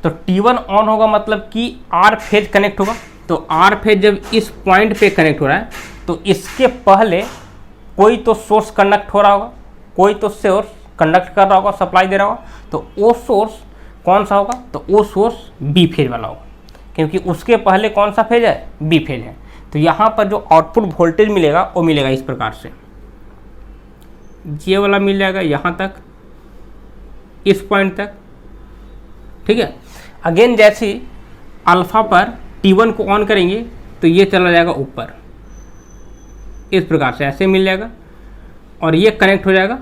तो T1 ऑन होगा मतलब कि आर फेज कनेक्ट होगा। तो आर फेज जब इस पॉइंट पे कनेक्ट हो रहा है तो इसके पहले कोई तो सोर्स कंडक्ट हो रहा होगा, कोई तो सोर्स कंडक्ट कर रहा होगा, सप्लाई दे रहा होगा। तो वो सोर्स कौन सा होगा, तो वो सोर्स बी फेज वाला होगा, क्योंकि उसके पहले कौन सा फेज है, बी फेज है। तो यहाँ पर जो आउटपुट वोल्टेज मिलेगा वो मिलेगा इस प्रकार से, ये वाला मिल जाएगा यहाँ तक, इस पॉइंट तक, ठीक है। अगेन जैसे अल्फ़ा पर T1 को ऑन करेंगे तो ये चला जाएगा ऊपर, इस प्रकार से ऐसे मिल जाएगा और ये कनेक्ट हो जाएगा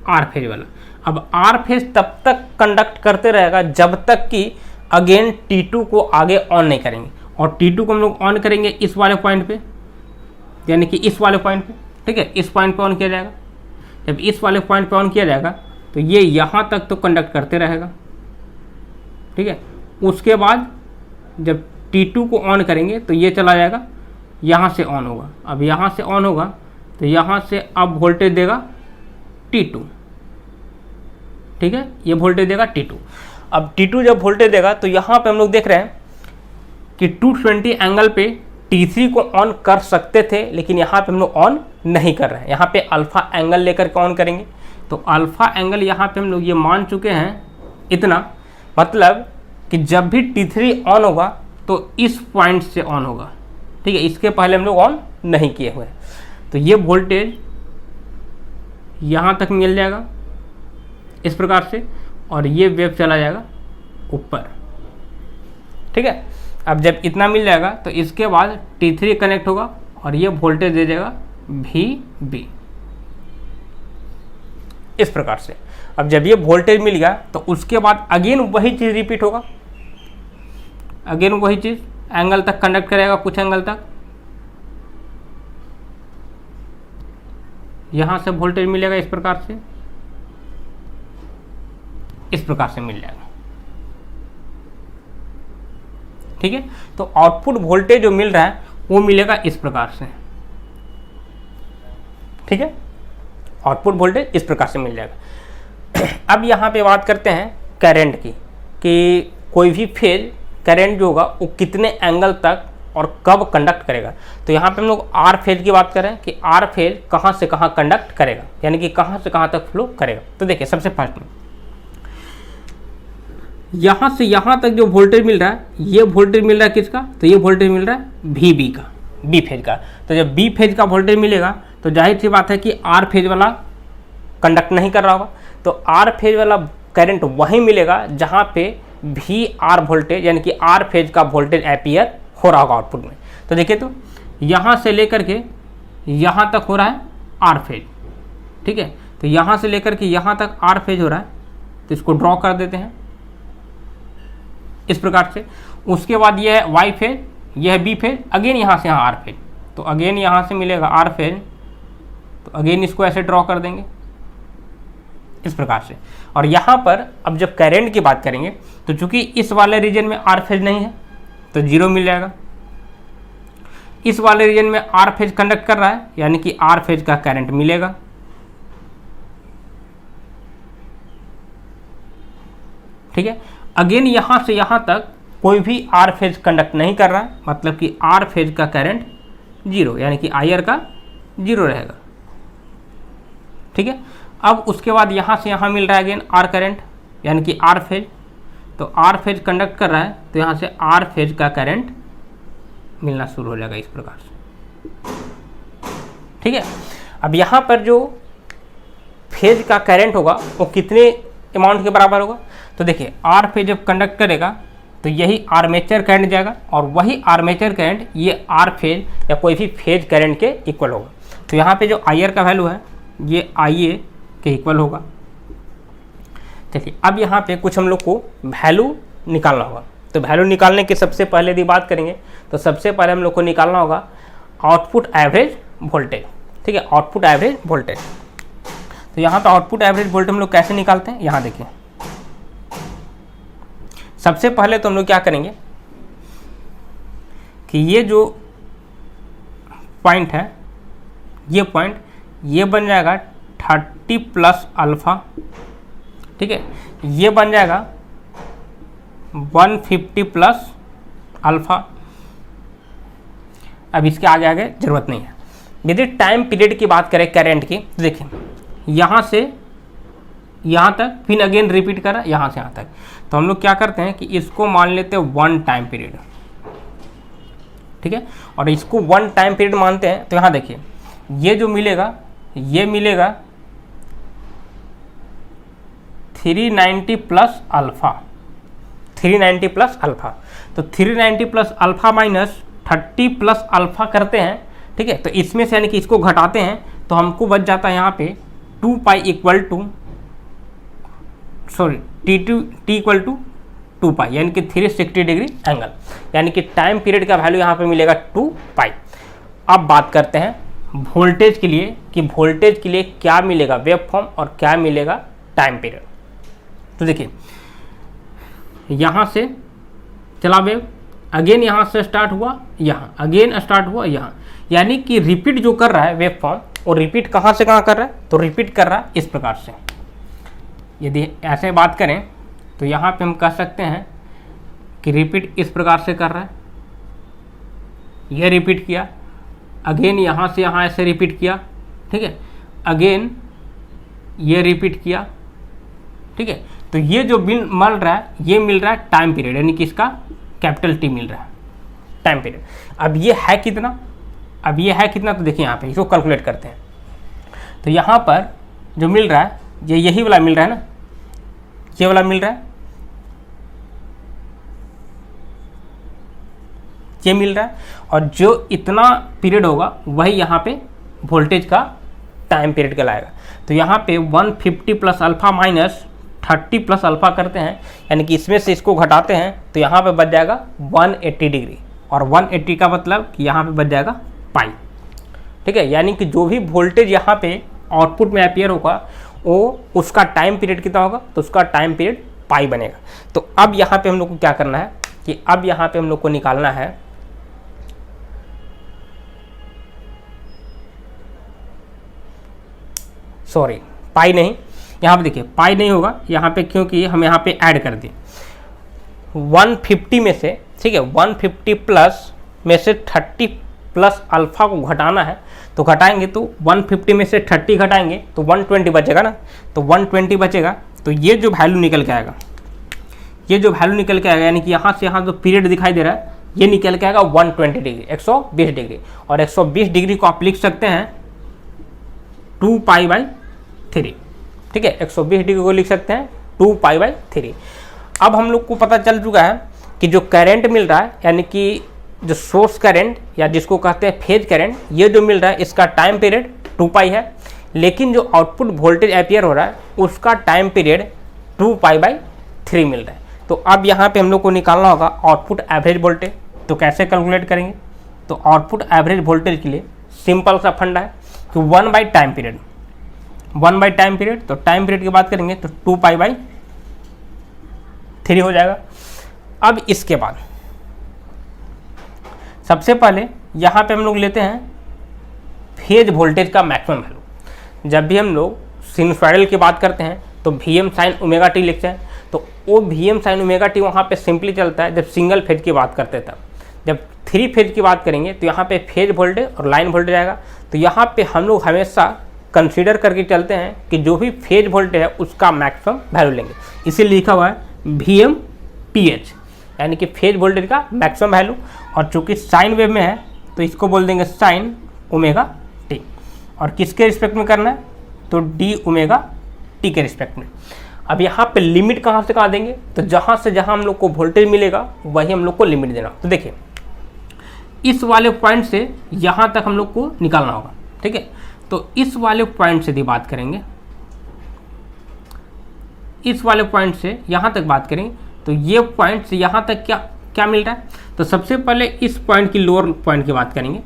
आर फेज वाला। अब आर फेज तब तक कंडक्ट करते रहेगा जब तक कि अगेन T2 को आगे ऑन नहीं करेंगे। और T2 को हम लोग ऑन करेंगे इस वाले पॉइंट पे, यानी कि इस वाले पॉइंट पे, ठीक है, इस पॉइंट पे ऑन किया जाएगा। जब इस वाले पॉइंट पे ऑन किया जाएगा तो ये यहाँ तक तो कंडक्ट करते रहेगा, ठीक है। उसके बाद जब T2 को ऑन करेंगे तो ये चला जाएगा, यहाँ से ऑन होगा। अब यहाँ से ऑन होगा तो यहाँ से अब वोल्टेज देगा T2, ठीक है, ये वोल्टेज देगा T2। अब T2 जब वोल्टेज देगा तो यहाँ पे हम लोग देख रहे हैं कि 220 एंगल पे T3 को ऑन कर सकते थे, लेकिन यहाँ पे हम लोग ऑन नहीं कर रहे हैं। यहाँ पे अल्फ़ा एंगल लेकर के ऑन करेंगे। तो अल्फ़ा एंगल यहाँ पे हम लोग ये मान चुके हैं इतना, मतलब कि जब भी T3 ऑन होगा तो इस पॉइंट से ऑन होगा, ठीक है, इसके पहले हम लोग ऑन नहीं किए हुए। तो ये वोल्टेज यहाँ तक मिल जाएगा, इस प्रकार से, और ये वेव चला जाएगा ऊपर। ठीक है, अब जब इतना मिल जाएगा तो इसके बाद T3 कनेक्ट होगा और ये वोल्टेज दे जाएगा VB, इस प्रकार से। अब जब ये वोल्टेज मिल गया तो उसके बाद अगेन वही चीज़ रिपीट होगा, अगेन वही चीज़ एंगल तक कंडक्ट करेगा, कुछ एंगल तक, यहाँ से वोल्टेज मिलेगा इस प्रकार से, इस प्रकार से मिल जाएगा। ठीक है, तो आउटपुट वोल्टेज जो मिल रहा है वो मिलेगा इस प्रकार से। ठीक है, आउटपुट वोल्टेज इस प्रकार से मिल जाएगा। अब यहाँ पे बात करते हैं करंट की, कि कोई भी फेज करंट जो होगा वो कितने एंगल तक और कब कंडक्ट करेगा। तो यहाँ पे हम लोग आर फेज की बात करें कि आर फेज कहाँ से कहाँ कंडक्ट करेगा, यानी कि कहाँ से कहाँ तक फ्लो करेगा। तो देखिए सबसे फर्स्ट में यहाँ से यहाँ तक जो वोल्टेज मिल रहा है, ये वोल्टेज मिल रहा है किसका, तो ये वोल्टेज मिल रहा है VB का, बी फेज का। तो जब बी फेज का वोल्टेज मिलेगा तो जाहिर सी बात है कि आर फेज वाला कंडक्ट नहीं कर रहा होगा, तो आर फेज वाला करंट वहीं मिलेगा जहाँ पे VR वोल्टेज यानी कि आर फेज का वोल्टेज एपियर हो रहा होगा आउटपुट में। तो देखिए, तो यहाँ से लेकर के यहाँ तक हो रहा है आर फेज। ठीक है, तो यहाँ से लेकर के यहाँ तक आर फेज हो रहा है, तो इसको ड्रॉ कर देते हैं इस प्रकार से। उसके बाद यह है वाई फेज, यह है बी फेज, अगेन यहाँ से यहाँ आर फेज, तो अगेन यहाँ से मिलेगा आर फेज, तो अगेन इसको ऐसे ड्रॉ कर देंगे इस प्रकार से। और यहाँ पर अब जब करंट की बात करेंगे तो चूंकि इस वाले रीजन में आर फेज नहीं है तो 0 मिल जाएगा, इस वाले रीजन में आर फेज कंडक्ट कर रहा है यानी कि आर फेज का करंट मिलेगा। ठीक है, अगेन यहाँ से यहाँ तक कोई भी आर फेज कंडक्ट नहीं कर रहा है, मतलब कि आर फेज का करंट 0 यानी कि IR का 0 रहेगा। ठीक है, अब उसके बाद यहाँ से यहाँ मिल रहा है अगेन आर करंट यानी कि आर फेज, तो आर फेज कंडक्ट कर रहा है तो यहाँ से आर फेज का करंट मिलना शुरू हो जाएगा इस प्रकार से। ठीक है, अब यहाँ पर जो फेज का करंट होगा वो कितने अमाउंट के बराबर होगा, तो देखिए आर फेज जब कंडक्ट करेगा तो यही आर्मेचर करंट जाएगा और वही आर्मेचर करंट ये आर फेज या कोई भी फेज करंट के इक्वल होगा। तो यहाँ पे जो IR का वैल्यू है ये IA के इक्वल होगा। चलिए, अब यहाँ पे कुछ हम लोग को वैल्यू निकालना होगा। तो वैल्यू निकालने की सबसे पहले यदि बात करेंगे तो सबसे पहले हम लोग को निकालना होगा आउटपुट एवरेज वोल्टेज। ठीक है, आउटपुट एवरेज वोल्टेज। तो यहाँ पे आउटपुट एवरेज वोल्टेज हम लोग कैसे निकालते हैं, यहाँ देखिए। सबसे पहले तो हम लोग क्या करेंगे कि ये जो पॉइंट है, ये पॉइंट ये बन जाएगा 30 प्लस अल्फ़ा। ठीक है, ये बन जाएगा 150 प्लस अल्फ़ा। अब इसके आगे आगे जरूरत नहीं है। यदि टाइम पीरियड की बात करें करंट की, तो देखिए यहाँ से यहाँ तक, फिर अगेन रिपीट करा यहाँ से यहाँ तक, तो हम लोग क्या करते हैं कि इसको मान लेते हैं 1 टाइम पीरियड। ठीक है, और इसको 1 टाइम पीरियड मानते हैं। तो यहाँ देखिए ये जो मिलेगा ये मिलेगा 390 प्लस अल्फ़ा, 390 प्लस अल्फ़ा। तो 390 plus alpha minus 30 plus alpha करते हैं। ठीक है, तो इसमें से यानी कि इसको घटाते हैं तो हमको बच जाता है यहाँ पे 2 pi equal to T equal to 2 pi यानी कि 360 डिग्री एंगल, यानी कि टाइम पीरियड का वैल्यू यहाँ पे मिलेगा 2 पाई। अब बात करते हैं वोल्टेज के लिए कि वोल्टेज के लिए क्या मिलेगा वेव फॉर्म और क्या मिलेगा टाइम पीरियड। तो देखिए यहाँ से चला वेव, अगेन यहाँ से स्टार्ट हुआ, यहाँ अगेन स्टार्ट हुआ, यहाँ, यानी कि रिपीट जो कर रहा है वेव फॉर्म, और रिपीट कहाँ से कहाँ कर रहा है, तो रिपीट कर रहा है इस प्रकार से। यदि ऐसे बात करें तो यहाँ पे हम कह सकते हैं कि रिपीट इस प्रकार से कर रहा है, यह रिपीट किया, अगेन यहाँ से यहाँ ऐसे रिपीट किया। ठीक है, अगेन ये रिपीट किया। ठीक है, तो ये जो बिल मिल रहा है ये मिल रहा है टाइम पीरियड, यानी कि इसका कैपिटल T मिल रहा है टाइम पीरियड। अब ये है कितना, अब ये है कितना, तो देखिए यहाँ पे इसको कैलकुलेट करते हैं। तो यहाँ पर जो मिल रहा है ये यही वाला मिल रहा है ना, ये वाला मिल रहा है, ये मिल रहा है, और जो इतना पीरियड होगा वही यहाँ पे वोल्टेज का टाइम पीरियड कहलाएगा। तो यहाँ पे 150 plus alpha minus 30 plus alpha करते हैं, यानी कि इसमें से इसको घटाते हैं तो यहाँ पे बच जाएगा 180 डिग्री, और 180 का मतलब कि यहाँ पे बच जाएगा पाई। ठीक है, यानी कि जो भी वोल्टेज यहाँ पे आउटपुट में अपीयर होगा वो उसका टाइम पीरियड कितना होगा, तो उसका टाइम पीरियड पाई बनेगा। तो अब यहाँ पे हम लोग को क्या करना है कि अब यहाँ पे हम लोग को निकालना है सॉरी पाई नहीं, यहाँ पे देखिए पाई नहीं होगा यहाँ पे, क्योंकि हम यहाँ पे ऐड कर दें 150 में से, ठीक है 150 प्लस में से 30 प्लस अल्फा को घटाना है, तो घटाएंगे तो 150 में से 30 घटाएंगे तो 120 बचेगा ना, तो 120 बचेगा, तो ये जो वैल्यू निकल के आएगा, ये जो वैल्यू निकल के आएगा, यानी कि यहाँ से यहाँ जो पीरियड दिखाई दे रहा है ये निकल के आएगा 120 डिग्री, 120 डिग्री, और 120 डिग्री को आप लिख सकते हैं 2 पाई बाई 3। ठीक है, 120 डिग्री को लिख सकते हैं 2 पाई बाई 3। अब हम लोग को पता चल चुका है कि जो करंट मिल रहा है, यानी कि जो सोर्स करंट या जिसको कहते हैं फेज करंट, ये जो मिल रहा है इसका टाइम पीरियड 2 पाई है, लेकिन जो आउटपुट वोल्टेज अपीयर हो रहा है उसका टाइम पीरियड 2 पाई बाई 3 मिल रहा है। तो अब यहाँ पे हम लोग को निकालना होगा आउटपुट एवरेज वोल्टेज। तो कैसे कैलकुलेट करेंगे, तो आउटपुट एवरेज वोल्टेज के लिए सिंपल सा फंडा है कि 1 by time period, 1 by time period, तो टाइम पीरियड की बात करेंगे तो 2 पाई बाई 3 हो जाएगा। अब इसके बाद सबसे पहले यहाँ पे हम लोग लेते हैं फेज वोल्टेज का मैक्सिमम वैल्यू। जब भी हम लोग सिनुसॉइडल की बात करते हैं तो Vm साइन ओमेगा टी लिखते हैं, तो वो Vm साइन ओमेगा टी वहाँ पे सिंपली चलता है जब सिंगल फेज की बात करते हैं तब। जब 3 फेज की बात करेंगे तो यहाँ पे फेज वोल्टेज और लाइन वोल्टेज आएगा। तो यहाँ पे हम लोग हमेशा कंसीडर करके चलते हैं कि जो भी फेज वोल्टेज है उसका मैक्सिमम वैल्यू लेंगे, इसीलिए लिखा हुआ है VMPH, यानी कि फेज वोल्टेज का मैक्सिमम वैल्यू। और चूंकि साइन वेव में है तो इसको बोल देंगे साइन ओमेगा टी, और किसके रिस्पेक्ट में करना है, तो डी ओमेगा टी के रिस्पेक्ट में। अब यहाँ पे लिमिट कहाँ से कहाँ देंगे, तो जहाँ से जहाँ हम लोग को वोल्टेज मिलेगा वही हम लोग को लिमिट देना। तो देखिए इस वाले पॉइंट से यहाँ तक हम लोग को निकालना होगा। ठीक है, तो इस वाले पॉइंट से भी बात करेंगे, इस वाले पॉइंट से यहाँ तक बात करेंगे, तो ये पॉइंट से यहाँ तक क्या क्या मिल रहा है, तो सबसे पहले इस पॉइंट की लोअर पॉइंट की बात करेंगे।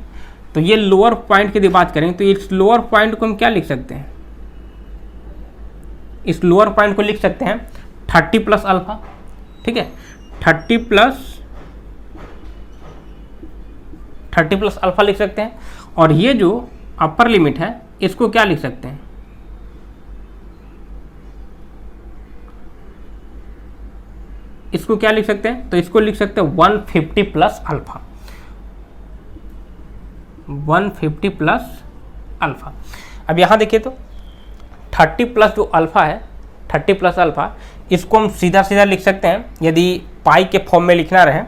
तो ये लोअर पॉइंट की बात करेंगे तो इस लोअर पॉइंट को हम क्या लिख सकते हैं, इस लोअर पॉइंट को लिख सकते हैं 30 प्लस अल्फा। ठीक है, 30 प्लस अल्फा लिख सकते हैं, और ये जो अपर लिमिट है इसको क्या लिख सकते हैं, इसको क्या लिख सकते हैं, तो इसको लिख सकते हैं 150 प्लस अल्फा, 150 प्लस अल्फा। अब यहाँ देखिए तो 30 प्लस जो अल्फा है, 30 प्लस अल्फा, इसको हम सीधा सीधा लिख सकते हैं। यदि पाई के फॉर्म में लिखना रहे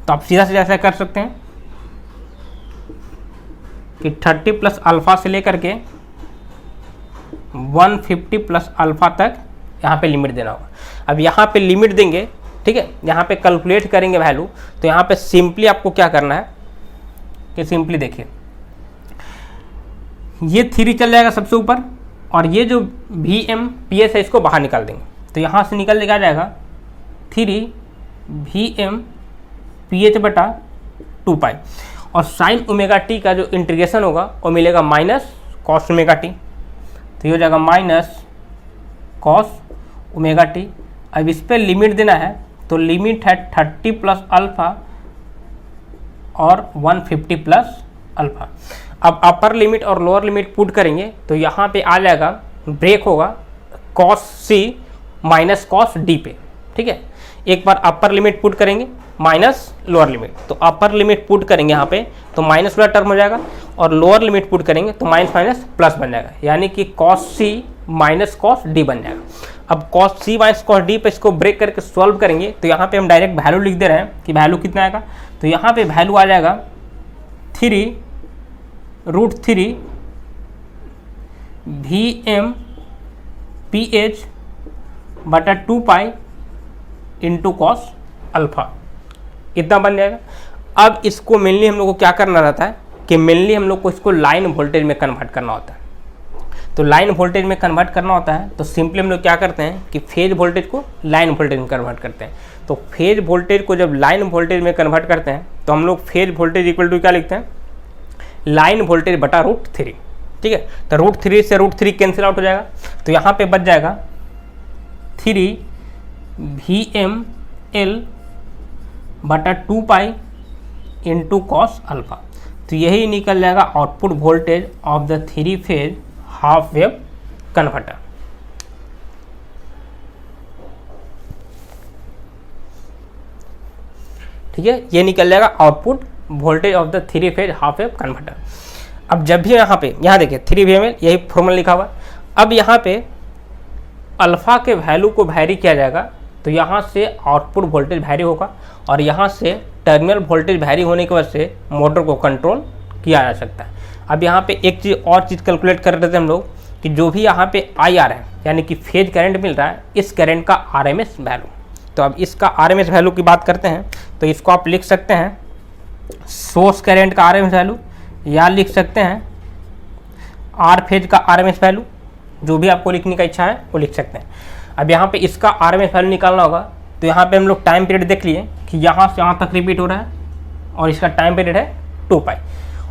तो आप सीधा सीधा ऐसा कर सकते हैं कि 30 प्लस अल्फा से लेकर के 150 प्लस अल्फा तक यहाँ पे लिमिट देना होगा। अब यहाँ पे लिमिट देंगे, ठीक है, यहाँ पे कैलकुलेट करेंगे वैल्यू, तो यहाँ पे सिंपली आपको क्या करना है कि सिंपली देखिए ये 3 चल जाएगा सबसे ऊपर, और ये जो VMPH है इसको बाहर निकाल देंगे, तो यहाँ से निकल के आ जाएगा 3 VMPH बटा 2 पाई, और साइन ओमेगा टी का जो इंटीग्रेशन होगा वो मिलेगा माइनस कॉस ओमेगा टी, तो ये हो जाएगा माइनस कॉस ओमेगा टी। अब इस पर लिमिट देना है, तो लिमिट है 30 प्लस अल्फा और 150 प्लस अल्फा। अब अपर लिमिट और लोअर लिमिट पुट करेंगे तो यहाँ पे आ जाएगा, ब्रेक होगा cos C minus cos D पे। ठीक है, एक बार अपर लिमिट पुट करेंगे माइनस लोअर लिमिट, तो अपर लिमिट पुट करेंगे यहाँ पे तो माइनस वाला टर्म हो जाएगा, और लोअर लिमिट पुट करेंगे तो माइनस माइनस प्लस बन जाएगा, यानी कि cos C minus cos D बन जाएगा। अब cos C minus cos D पे इसको ब्रेक करके सॉल्व करेंगे तो यहाँ पे हम डायरेक्ट वैल्यू लिख दे रहे हैं कि वैल्यू कितना आएगा, तो यहाँ पे वैल्यू आ जाएगा 3√3 VM PH बटा 2 पाई इंटू कॉस अल्फा, इतना बन जाएगा। अब इसको मेनली हम लोग को क्या करना रहता है कि मेनली हम लोग को इसको लाइन वोल्टेज में कन्वर्ट करना होता है। तो लाइन वोल्टेज में कन्वर्ट करना होता है तो सिंपली हम लोग क्या करते हैं कि फेज वोल्टेज को लाइन वोल्टेज में कन्वर्ट करते हैं। तो फेज वोल्टेज को जब लाइन वोल्टेज में कन्वर्ट करते हैं तो हम लोग फेज वोल्टेज इक्वल टू क्या लिखते हैं, लाइन वोल्टेज बटा √3, ठीक है। तो √3 से √3 कैंसिल आउट हो जाएगा, तो यहाँ पे बच जाएगा 3 VML बटा 2 पाई इंटू कॉस अल्फा। तो यही निकल जाएगा output voltage of the 3 phase half wave converter. ठीक है, ये निकल जाएगा output voltage of the 3 phase half wave converter. अब जब भी यहाँ पे देखिए 3 VML यही फॉर्मूला लिखा हुआ। अब यहाँ पे अल्फा के वैल्यू को वैरी किया जाएगा तो यहाँ से आउटपुट वोल्टेज वैरी होगा और यहाँ से टर्मिनल वोल्टेज वैरी होने की वजह से मोटर को कंट्रोल किया जा सकता है। अब यहाँ पे एक चीज़ और चीज़ कैलकुलेट कर रहे थे हम लोग कि जो भी यहाँ पे IR है यानी कि फेज करंट मिल रहा है, इस करंट का RMS वैल्यू। तो अब इसका RMS वैल्यू की बात करते हैं तो इसको आप लिख सकते हैं सोर्स करंट का RMS वैल्यू, या लिख सकते हैं R फेज का RMS वैल्यू, जो भी आपको लिखने का इच्छा है वो लिख सकते हैं। अब यहाँ पे इसका RMS वैल्यू निकालना होगा तो यहाँ पे हम लोग टाइम पीरियड देख लिए कि यहाँ से यहाँ तक रिपीट हो रहा है और इसका टाइम पीरियड है 2 पाई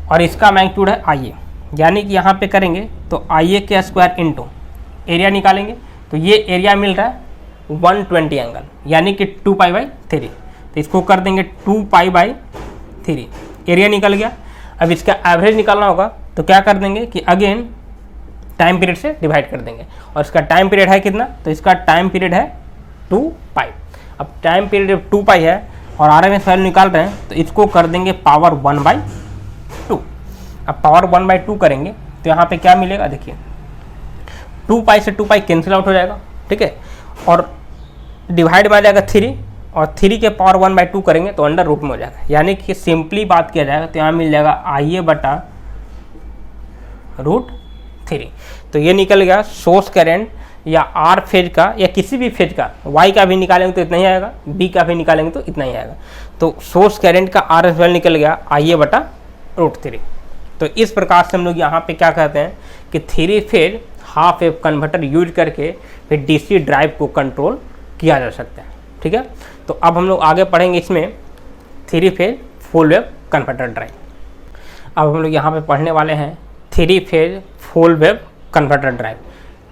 और इसका मैग्नीट्यूड है IA, यानी कि यहाँ पे करेंगे तो IA के स्क्वायर इंटू एरिया निकालेंगे तो ये एरिया मिल रहा है 120 एंगल यानी कि 2 पाई बाई 3। तो इसको कर देंगे 2 पाई बाई 3, एरिया निकल गया। अब इसका एवरेज निकालना होगा तो क्या कर देंगे कि अगेन टाइम पीरियड से डिवाइड कर देंगे और इसका टाइम पीरियड है कितना, तो इसका टाइम पीरियड है 2 पाई। अब टाइम पीरियड 2 पाई है और RMS वैल्यू निकाल रहे हैं तो इसको कर देंगे पावर 1/2। अब पावर 1/2 करेंगे तो यहाँ पे क्या मिलेगा, देखिए 2 पाई से 2 पाई कैंसिल आउट हो जाएगा, ठीक है, और डिवाइड में आ जाएगा 3 और 3 के पावर 1/2 करेंगे तो अंडर रूट में हो जाएगा। यानी कि सिंपली बात किया जाएगा तो यहाँ मिल जाएगा IA बटा √3। तो ये निकल गया सोर्स करंट या R फेज का या किसी भी फेज का, Y का भी निकालेंगे तो इतना ही आएगा, B का भी निकालेंगे तो इतना ही आएगा। तो सोर्स करंट का RMS वैल्यू निकल गया IA बटा √3। तो इस प्रकार से हम लोग यहाँ पे क्या कहते हैं कि 3 phase half wave converter use करके फिर DC ड्राइव को कंट्रोल किया जा सकता है। ठीक है, तो अब हम लोग आगे पढ़ेंगे इसमें 3 phase full wave converter drive. अब हम लोग यहाँ पे पढ़ने वाले हैं 3 phase full wave converter drive.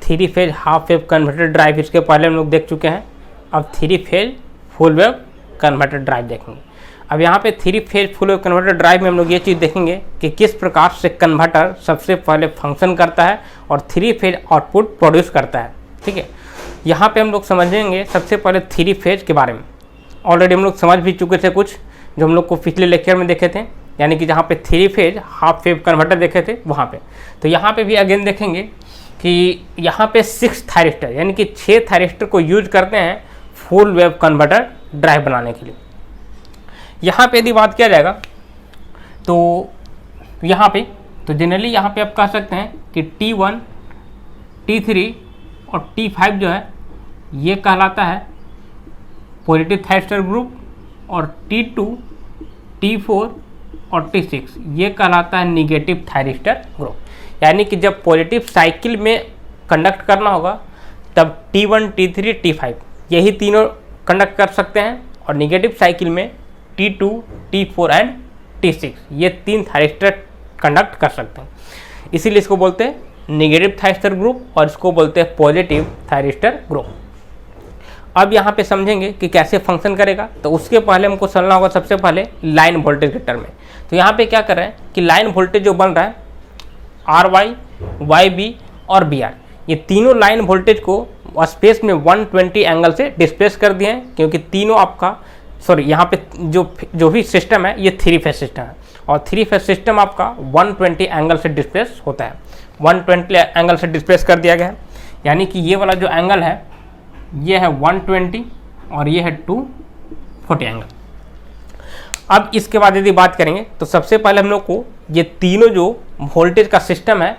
3 phase half wave converter drive इसके पहले हम लोग देख चुके हैं, अब 3 phase full wave converter drive देखेंगे। अब यहाँ पे 3 phase full wave converter drive में हम लोग ये चीज़ देखेंगे कि किस प्रकार से कन्वर्टर सबसे पहले फंक्शन करता है और 3 फेज आउटपुट प्रोड्यूस करता है। ठीक है, यहाँ पे हम लोग समझेंगे सबसे पहले 3 फेज के बारे में। ऑलरेडी हम लोग समझ भी चुके थे कुछ जो हम लोग को पिछले लेक्चर में देखे थे, यानी कि जहाँ पे 3 फेज हाफ वेव कन्वर्टर देखे थे वहाँ पे। तो यहाँ पे भी अगेन देखेंगे कि यहाँ पे 6 थायरिस्टर यानी कि 6 थायरिस्टर को यूज करते हैं फुल वेव कन्वर्टर ड्राइव बनाने के लिए। यहाँ पे यदि बात किया जाएगा तो यहाँ पे तो जनरली यहाँ पे आप कह सकते हैं कि T1, T3 और T5 जो है ये कहलाता है पॉजिटिव थायरिस्टर ग्रुप और T2, T4 और T6 ये कहलाता है निगेटिव थायरिस्टर ग्रुप। यानी कि जब पॉजिटिव साइकिल में कंडक्ट करना होगा तब T1, T3, T5 यही तीनों कंडक्ट कर सकते हैं और निगेटिव साइकिल में T2, T4 एंड T6 ये 3 थायरिस्टर कंडक्ट कर सकते हैं। इसीलिए इसको बोलते हैं निगेटिव थायरिस्टर ग्रुप और इसको बोलते हैं पॉजिटिव थायरिस्टर ग्रुप। अब यहाँ पे समझेंगे कि कैसे फंक्शन करेगा, तो उसके पहले हमको समझना होगा सबसे पहले लाइन वोल्टेज के टर्म में। तो यहाँ पे क्या कर रहे हैं कि लाइन वोल्टेज जो बन रहा है RY, YB और BR ये तीनों लाइन वोल्टेज को स्पेस में 120 एंगल से डिस्प्लेस कर दिए हैं, क्योंकि तीनों आपका यहाँ पे जो भी सिस्टम है ये 3 फेज सिस्टम है और 3 फेज सिस्टम आपका 120 एंगल से डिस्प्लेस होता है। 120 एंगल से डिस्प्लेस कर दिया गया है, यानी कि ये वाला जो एंगल है ये है 120 और ये है 240 एंगल। अब इसके बाद यदि बात करेंगे तो सबसे पहले हम लोग को ये तीनों जो वोल्टेज का सिस्टम है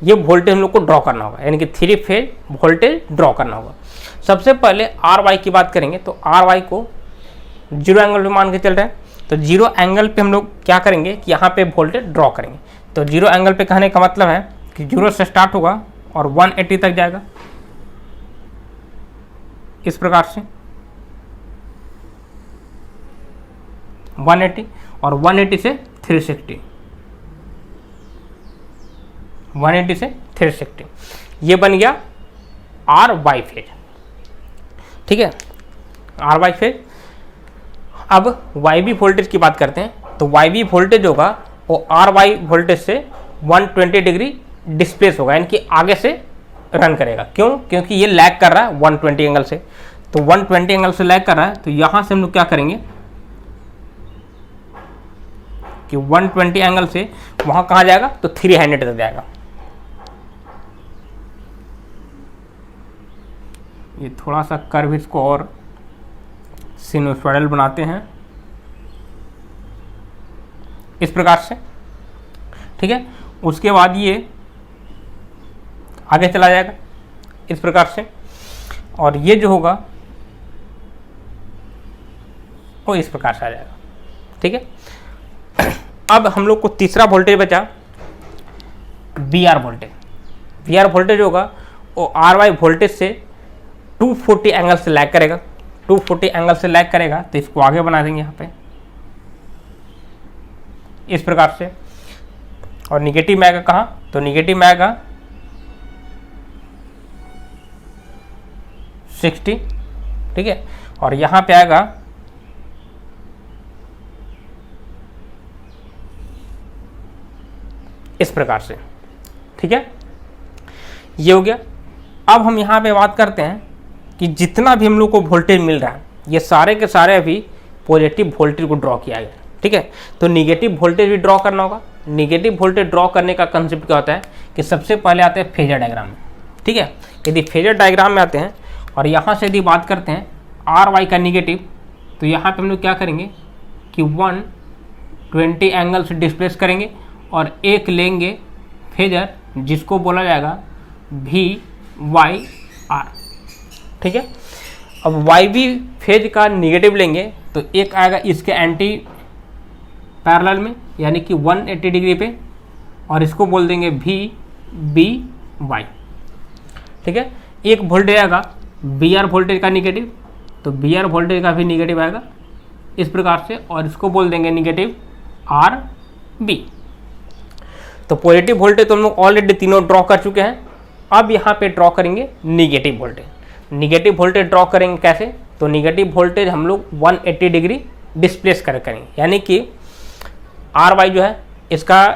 ये वोल्टेज हम लोग को ड्रॉ करना होगा, यानी कि 3 फेज वोल्टेज ड्रॉ करना होगा। सबसे पहले आर वाई की बात करेंगे, तो आर वाई को 0 एंगल पे मान के चल रहे हैं, तो 0 एंगल पे हम लोग क्या करेंगे कि यहाँ पे वोल्टेज ड्रॉ करेंगे। तो 0 एंगल पे कहने का मतलब है कि 0 से स्टार्ट होगा और 180 तक जाएगा, इस प्रकार से 180 और 180 से 360, 180 से 360, ये बन गया आर वाई फेज। ठीक है, आर वाई फेज। अब वाई बी वोल्टेज की बात करते हैं, तो वाई बी वोल्टेज होगा वो आर वाई वोल्टेज से 120 डिग्री डिस्प्लेस होगा, यानी कि आगे से रन करेगा। क्यों? क्योंकि ये लैग कर रहा है 120 एंगल से, तो 120 एंगल से लैग कर रहा है, तो यहां से हम लोग क्या करेंगे कि 120 एंगल से वहां कहां जाएगा, तो 300 तक जाएगा। ये थोड़ा सा कर्व इसको और सिनुसॉइडल बनाते हैं इस प्रकार से। ठीक है, उसके बाद ये आगे चला जाएगा इस प्रकार से, और ये जो होगा वो इस प्रकार से आ जाएगा। ठीक है, अब हम लोग को तीसरा वोल्टेज बचा V R voltage. V R voltage होगा वो आर वाई वोल्टेज से 240 एंगल से लैग करेगा, 240 एंगल से लैग करेगा, तो इसको आगे बना देंगे यहाँ पे इस प्रकार से। और निगेटिव में आएगा कहाँ, तो निगेटिव में आएगा 60। ठीक है, और यहाँ पे आएगा इस प्रकार से। ठीक है, ये हो गया। अब हम यहाँ पे बात करते हैं कि जितना भी हम लोग को वोल्टेज मिल रहा है, ये सारे के सारे अभी पॉजिटिव वोल्टेज को ड्रॉ किया गया। ठीक है, तो निगेटिव वोल्टेज भी ड्रॉ करना होगा। निगेटिव वोल्टेज ड्रॉ करने का कंसेप्ट क्या होता है कि सबसे पहले आते हैं फेजर डायग्राम में। ठीक है, यदि फेजर डायग्राम में आते हैं और यहाँ से यदि बात करते हैं आर वाई का निगेटिव, तो यहाँ पे हम लोग क्या करेंगे कि 120 एंगल से डिस्प्लेस करेंगे और एक लेंगे फेजर जिसको बोला जाएगा वी वाई आर। ठीक है, अब वाई बी फेज का निगेटिव लेंगे तो एक आएगा इसके एंटी पैरेलल में, यानी कि 180 डिग्री पे, और इसको बोल देंगे वी बी वाई। ठीक है, एक वोल्टेज आएगा बी आर वोल्टेज का निगेटिव, तो बी आर वोल्टेज का भी निगेटिव आएगा इस प्रकार से, और इसको बोल देंगे निगेटिव आर बी। तो पॉजिटिव वोल्टेज तो हम लोग ऑलरेडी तीनों ड्रॉ कर चुके हैं। अब यहाँ पे ड्रॉ करेंगे negative voltage. Negative voltage draw करेंगे कैसे, तो निगेटिव वोल्टेज हम लोग 180 डिग्री डिस्प्लेस करेंगे, यानी कि आर वाई जो है इसका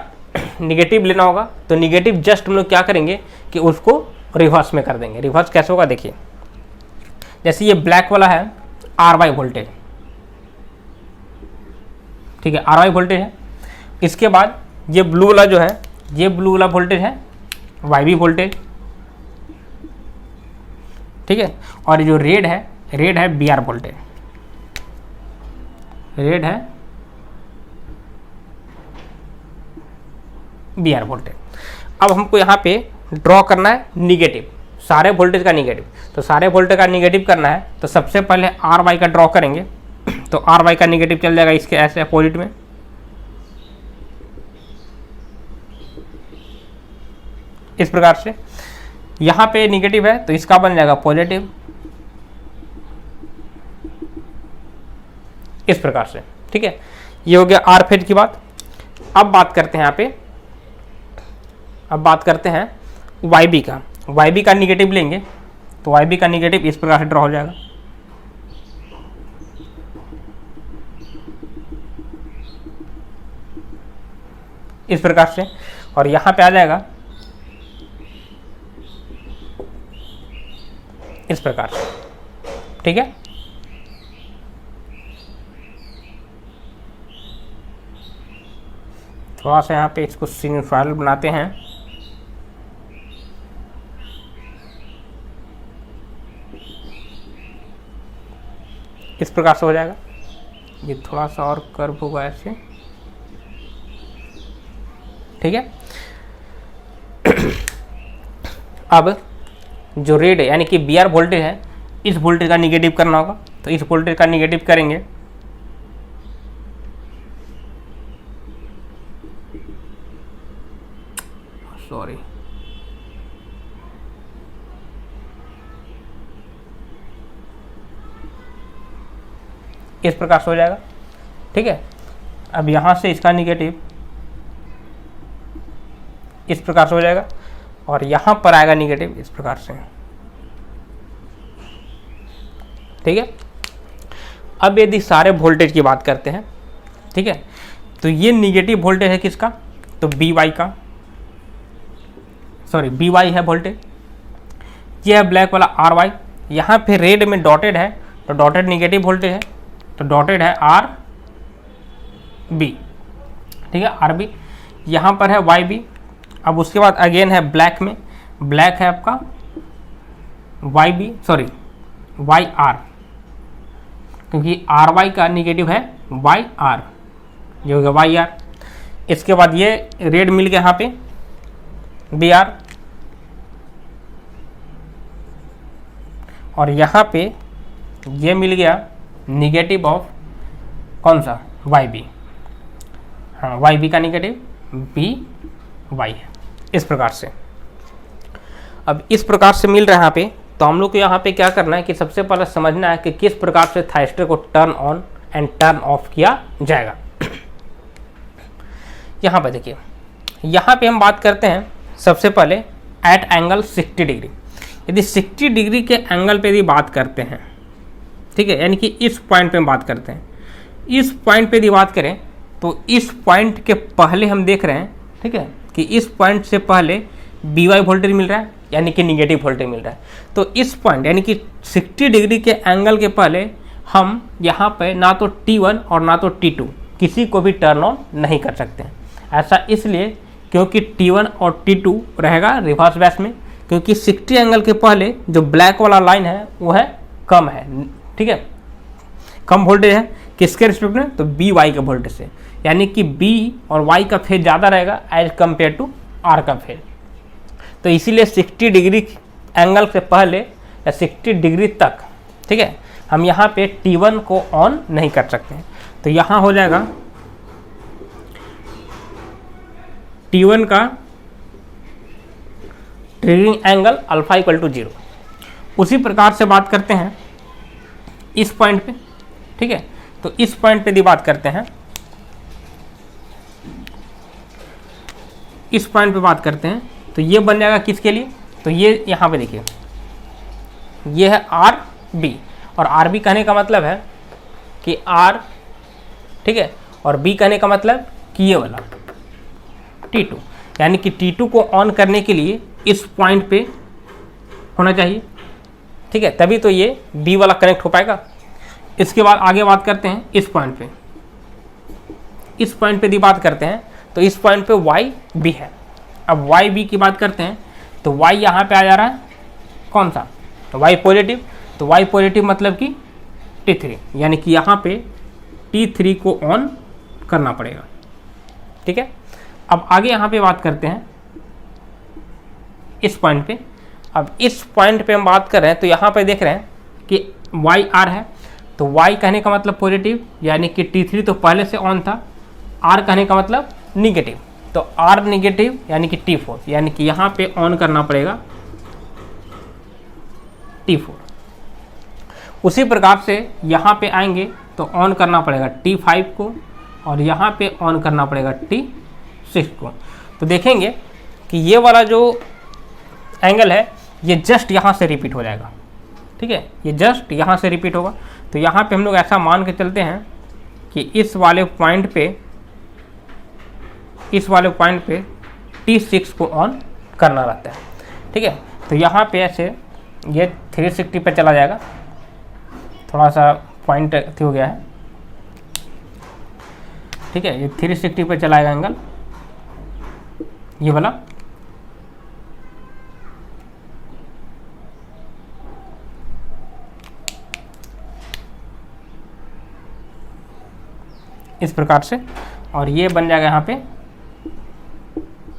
निगेटिव लेना होगा। तो निगेटिव जस्ट हम लोग क्या करेंगे कि उसको रिवर्स में कर देंगे। रिवर्स कैसे होगा देखिए, जैसे ये ब्लैक वाला है आर वाई वोल्टेज। ठीक है, आर वाई वोल्टेज है। इसके बाद ये ब्लू वाला जो है, ये ब्लू वाला वोल्टेज है वाई बी वोल्टेज। ठीक है, और जो रेड है बी आर वोल्टेज। रेड है बी आर वोल्टेज। अब हमको यहाँ पे ड्रॉ करना है निगेटिव, सारे वोल्टेज का निगेटिव। तो सारे वोल्टेज का निगेटिव करना है तो सबसे पहले आर वाई का ड्रॉ करेंगे, तो आर वाई का निगेटिव चल जाएगा इसके ऐसे अपोजिट में, इस प्रकार से। यहाँ पे निगेटिव है तो इसका बन जाएगा पॉजिटिव, इस प्रकार से। ठीक है, ये हो गया आर फेज की बात। अब बात करते हैं यहाँ पे, अब बात करते हैं वाई बी का। वाई बी का निगेटिव लेंगे तो वाई बी का निगेटिव इस प्रकार से ड्रॉ हो जाएगा, इस प्रकार से, और यहाँ पे आ जाएगा इस प्रकार से। ठीक है, थोड़ा सा यहाँ पे इसको सिनुसॉइडल बनाते हैं। इस प्रकार से हो जाएगा। ये थोड़ा सा और कर्व होगा ऐसे। ठीक है, अब जो रेड है यानी कि बी आर वोल्टेज है, इस वोल्टेज का निगेटिव करना होगा। तो इस वोल्टेज का निगेटिव करेंगे, सॉरी इस प्रकार से हो जाएगा। ठीक है, अब यहाँ से इसका निगेटिव इस प्रकार से हो जाएगा और यहाँ पर आएगा निगेटिव इस प्रकार से। ठीक है, अब यदि सारे वोल्टेज की बात करते हैं, ठीक है, तो ये निगेटिव वोल्टेज है किसका, तो बी वाई का, सॉरी बी वाई है वोल्टेज, ये है ब्लैक वाला आर वाई। यहाँ पे रेड में डॉटेड है तो डॉटेड निगेटिव वोल्टेज है, तो डॉटेड है आर बी। ठीक है, आर बी। यहाँ पर है वाई बी। अब उसके बाद अगेन है ब्लैक में, ब्लैक है आपका Y B, sorry Y R, क्योंकि आर वाई का निगेटिव है वाई आर, जो होगा वाई आर। इसके बाद ये रेड मिल गया यहाँ पे बी आर, और यहाँ पे ये मिल गया निगेटिव ऑफ कौन सा, वाई बी। हाँ, वाई बी का निगेटिव बी वाई है, इस प्रकार से। अब इस प्रकार से मिल रहा है यहाँ पे, तो हम लोग को यहाँ पे क्या करना है कि सबसे पहले समझना है कि किस प्रकार से थाइस्टर को turn on and turn off किया जाएगा। यहाँ पे देखिए, यहाँ पे हम बात करते हैं सबसे पहले एट एंगल 60 डिग्री। यदि 60 डिग्री के एंगल पे यदि बात करते हैं, ठीक है, यानी कि इस पॉइंट पे हम बात करते हैं, इस पॉइंट पे यदि बात करें तो इस पॉइंट के पहले हम देख रहे हैं, ठीक है, कि इस पॉइंट से पहले बी वाई वोल्टेज मिल रहा है, यानी कि निगेटिव वोल्टेज मिल रहा है। तो इस पॉइंट यानी कि 60 डिग्री के एंगल के पहले हम यहाँ पे ना तो T1 और ना तो T2 किसी को भी टर्न ऑन नहीं कर सकते हैं। ऐसा इसलिए क्योंकि T1 और T2 रहेगा रिवर्स बैच में, क्योंकि 60 एंगल के पहले जो ब्लैक वाला लाइन है वो है कम है, ठीक है, कम वोल्टेज है किसके रिस्पेक्ट में, तो बी वाई के वोल्टेज से, यानी कि बी और वाई का फेज ज़्यादा रहेगा एज कम्पेयर टू आर का फेज। तो इसीलिए 60 डिग्री एंगल से पहले या 60 डिग्री तक, ठीक है, हम यहाँ पे T1 को ऑन नहीं कर सकते हैं। तो यहाँ हो जाएगा T1 का triggering angle alpha equal to 0। उसी प्रकार से बात करते हैं इस पॉइंट पे, ठीक है, तो इस पॉइंट पे भी बात करते हैं, इस पॉइंट पे बात करते हैं, तो ये बन जाएगा किसके लिए, तो ये यहाँ पे देखिए, ये है आर बी, और आर बी कहने का मतलब है कि आर, ठीक है, और बी कहने का मतलब कि ये वाला T2, यानी कि T2 को ऑन करने के लिए इस पॉइंट पे होना चाहिए, ठीक है, तभी तो ये बी वाला कनेक्ट हो पाएगा। इसके बाद आगे बात करते हैं इस पॉइंट पे, इस पॉइंट पे भी बात करते हैं, तो इस पॉइंट पे वाई बी है। अब वाई बी की बात करते हैं तो वाई यहाँ पे आ जा रहा है कौन सा, तो वाई पॉजिटिव, तो वाई पॉजिटिव मतलब कि T3, यानी कि यहाँ पे T3 को ऑन करना पड़ेगा, ठीक है। अब आगे यहाँ पे बात करते हैं इस पॉइंट पे। अब इस पॉइंट पे हम बात कर रहे हैं तो यहाँ पे देख रहे हैं कि वाई आर है, तो वाई कहने का मतलब पॉजिटिव, यानी कि T3 तो पहले से ऑन था, आर कहने का मतलब निगेटिव, तो आर निगेटिव यानी कि T4, यानी कि यहाँ पे ऑन करना पड़ेगा T4। उसी प्रकार से यहाँ पे आएंगे तो ऑन करना पड़ेगा T5 को, और यहाँ पे ऑन करना पड़ेगा T6 को। तो देखेंगे कि ये वाला जो एंगल है ये जस्ट यहाँ से रिपीट हो जाएगा, ठीक है, ये जस्ट यहाँ से रिपीट होगा। तो यहाँ पे हम लोग ऐसा मान के चलते हैं कि इस वाले पॉइंट पे T6 को ऑन करना रहता है, ठीक है। तो यहाँ पे ऐसे ये 360 पे चला जाएगा, थोड़ा सा पॉइंट हो गया है, ठीक है, ये 360 पे चलाएगा एंगल ये वाला। इस प्रकार से, और ये बन जाएगा यहाँ पे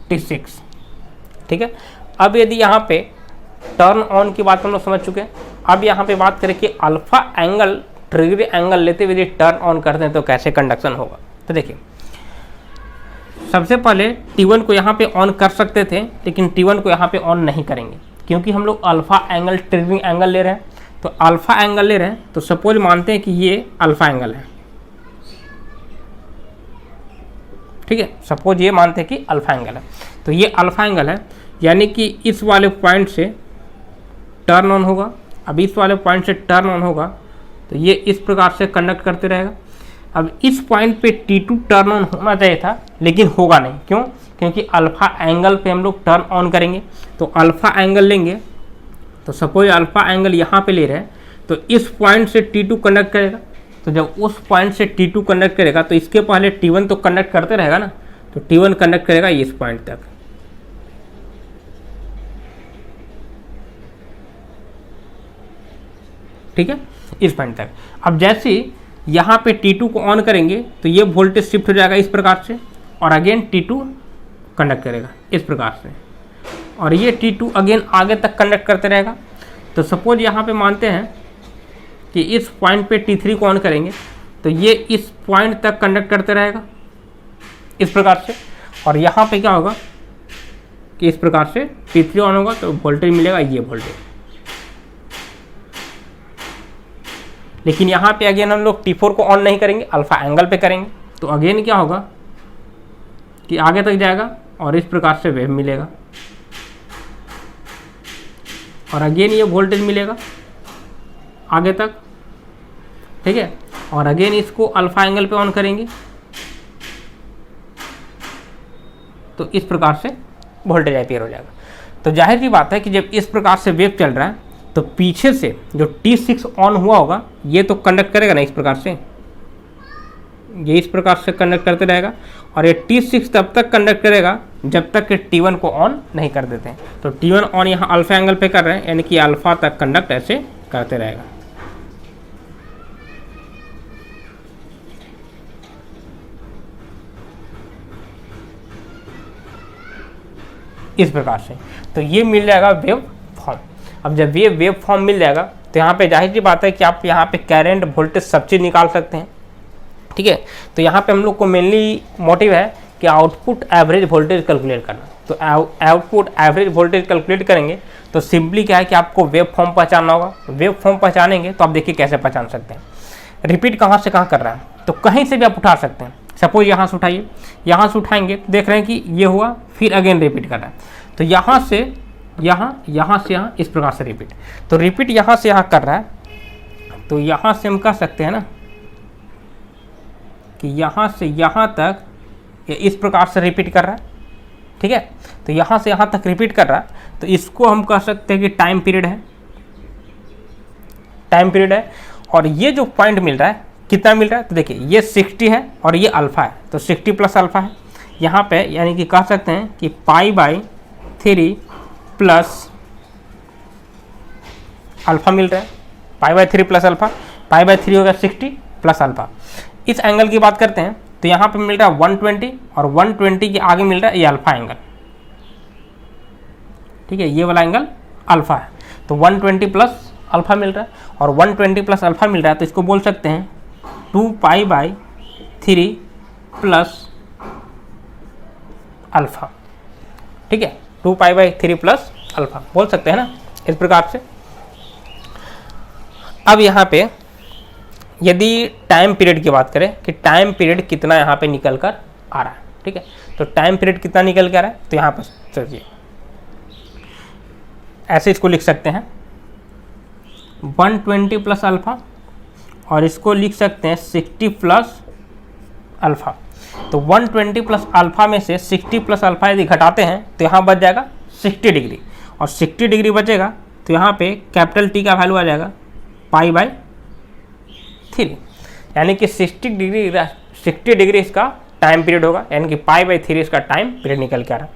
T6, ठीक है। अब यदि यहाँ पे टर्न ऑन की बात हम लोग समझ चुके हैं। अब यहाँ पे बात करें कि अल्फा एंगल ट्रिगरी एंगल लेते हुए यदि टर्न ऑन करते हैं तो कैसे कंडक्शन होगा। तो देखिए सबसे पहले T1 को यहाँ पे ऑन कर सकते थे, लेकिन T1 को यहाँ पे ऑन नहीं करेंगे क्योंकि हम लोग अल्फा एंगल ट्रिगरिंग एंगल ले रहे हैं। तो अल्फा एंगल ले रहे हैं तो सपोज मानते हैं कि ये अल्फा एंगल है, ठीक है, सपोज ये मानते हैं कि अल्फा एंगल है। तो ये अल्फा एंगल है, यानी कि इस वाले पॉइंट से टर्न ऑन होगा। अब इस वाले पॉइंट से टर्न ऑन होगा तो ये इस प्रकार से कंडक्ट करते रहेगा। अब इस पॉइंट पे T2 टर्न ऑन होना चाहिए था, लेकिन होगा नहीं। क्यों? क्योंकि अल्फा एंगल पे हम लोग टर्न ऑन करेंगे। तो अल्फा एंगल लेंगे, तो सपोज अल्फा एंगल यहाँ पे ले रहे हैं, तो इस पॉइंट से T2 कंडक्ट करेगा। तो जब उस पॉइंट से T2 कंडक्ट करेगा तो इसके पहले T1 तो कंडक्ट करते रहेगा ना, तो T1 कंडक्ट करेगा इस पॉइंट तक, ठीक है, इस पॉइंट तक। अब जैसे यहाँ पे T2 को ऑन करेंगे तो ये वोल्टेज शिफ्ट हो जाएगा इस प्रकार से, और अगेन T2 कंडक्ट करेगा इस प्रकार से, और ये T2 अगेन आगे तक कंडक्ट करते रहेगा। तो सपोज यहाँ पे मानते हैं कि इस पॉइंट पे T3 को ऑन करेंगे तो ये इस पॉइंट तक कंडक्ट करते रहेगा इस प्रकार से, और यहाँ पे क्या होगा कि इस प्रकार से T3 ऑन होगा तो वोल्टेज मिलेगा ये वोल्टेज। लेकिन यहाँ पे अगेन हम लोग T4 को ऑन नहीं करेंगे, अल्फा एंगल पे करेंगे। तो अगेन क्या होगा कि आगे तक जाएगा और इस प्रकार से वेव मिलेगा, और अगेन ये वोल्टेज मिलेगा आगे तक, ठीक है। और अगेन इसको अल्फा एंगल पे ऑन करेंगे तो इस प्रकार से वोल्टेज अपीयर हो जाएगा। तो जाहिर सी बात है कि जब इस प्रकार से वेव चल रहा है तो पीछे से जो T6 ऑन हुआ होगा ये तो कंडक्ट करेगा ना इस प्रकार से, ये इस प्रकार से कंडक्ट करते रहेगा, और ये T6 तब तक कंडक्ट करेगा जब तक कि T1 को ऑन नहीं कर देते हैं। तो T1 ऑन यहाँ अल्फा एंगल पे कर रहे हैं, यानी कि अल्फा तक कंडक्ट ऐसे करते रहेगा इस प्रकार से। तो ये मिल जाएगा वेव फॉर्म। अब जब ये वेव फॉर्म मिल जाएगा तो यहाँ पे जाहिर सी बात है कि आप यहाँ पे करंट वोल्टेज सब चीज़ निकाल सकते हैं, ठीक है। तो यहाँ पे हम लोग को मेनली मोटिव है कि आउटपुट एवरेज वोल्टेज कैलकुलेट करना। तो आउटपुट एवरेज वोल्टेज कैलकुलेट करेंगे तो सिंपली क्या है कि आपको वेव फॉर्म पहचानना होगा। वेव फॉर्म पहचानेंगे तो आप देखिए कैसे पहचान सकते हैं। रिपीट कहाँ से कहाँ कर रहा है, तो कहीं से भी आप उठा सकते हैं। सपोज यहाँ से उठाइए, यहाँ से उठाएंगे तो देख रहे हैं कि ये हुआ, फिर अगेन रिपीट कर रहा है। तो यहाँ से यहाँ, यहाँ से यहाँ, इस प्रकार से रिपीट। तो रिपीट यहाँ से यहाँ कर रहा है, तो यहाँ से हम कह सकते हैं ना कि यहाँ से यहाँ तक ये इस प्रकार से रिपीट कर रहा है, ठीक है। तो यहाँ से यहाँ तक रिपीट कर रहा है, तो इसको हम कह सकते हैं कि टाइम पीरियड है, टाइम पीरियड है। और ये जो पॉइंट मिल रहा है कितना मिल रहा है, तो देखिए ये 60 है और ये अल्फा है, तो 60 प्लस अल्फा है यहाँ पे, यानी कि कह सकते हैं कि π/3 प्लस अल्फा मिल रहा है। π/3 प्लस अल्फा, π/3 होगा 60 प्लस अल्फा। इस एंगल की बात करते हैं तो यहाँ पे मिल रहा है 120, और 120 के आगे मिल रहा है ये अल्फा एंगल, ठीक है, ये वाला एंगल अल्फा है। तो 120 प्लस अल्फा मिल रहा है, और 120 प्लस अल्फा मिल रहा है तो इसको बोल सकते हैं 2π/3 प्लस अल्फा, ठीक है, 2π/3 प्लस अल्फा बोल सकते हैं ना इस प्रकार से। अब यहाँ पे यदि टाइम पीरियड की बात करें कि टाइम पीरियड कितना यहाँ पे निकल कर आ रहा है, ठीक है, तो टाइम पीरियड कितना निकल कर आ रहा है, तो यहाँ पर चलिए ऐसे इसको लिख सकते हैं 120 प्लस अल्फा, और इसको लिख सकते हैं 60 प्लस अल्फा। तो 120 प्लस अल्फा में से 60 प्लस अल्फा यदि घटाते हैं तो यहाँ बच जाएगा 60 डिग्री, और 60 डिग्री बचेगा तो यहाँ पे कैपिटल टी का वैल्यू आ जाएगा π/3, यानी कि 60 डिग्री इसका टाइम पीरियड होगा, यानी कि π/3 इसका टाइम पीरियड निकल के आ रहा है।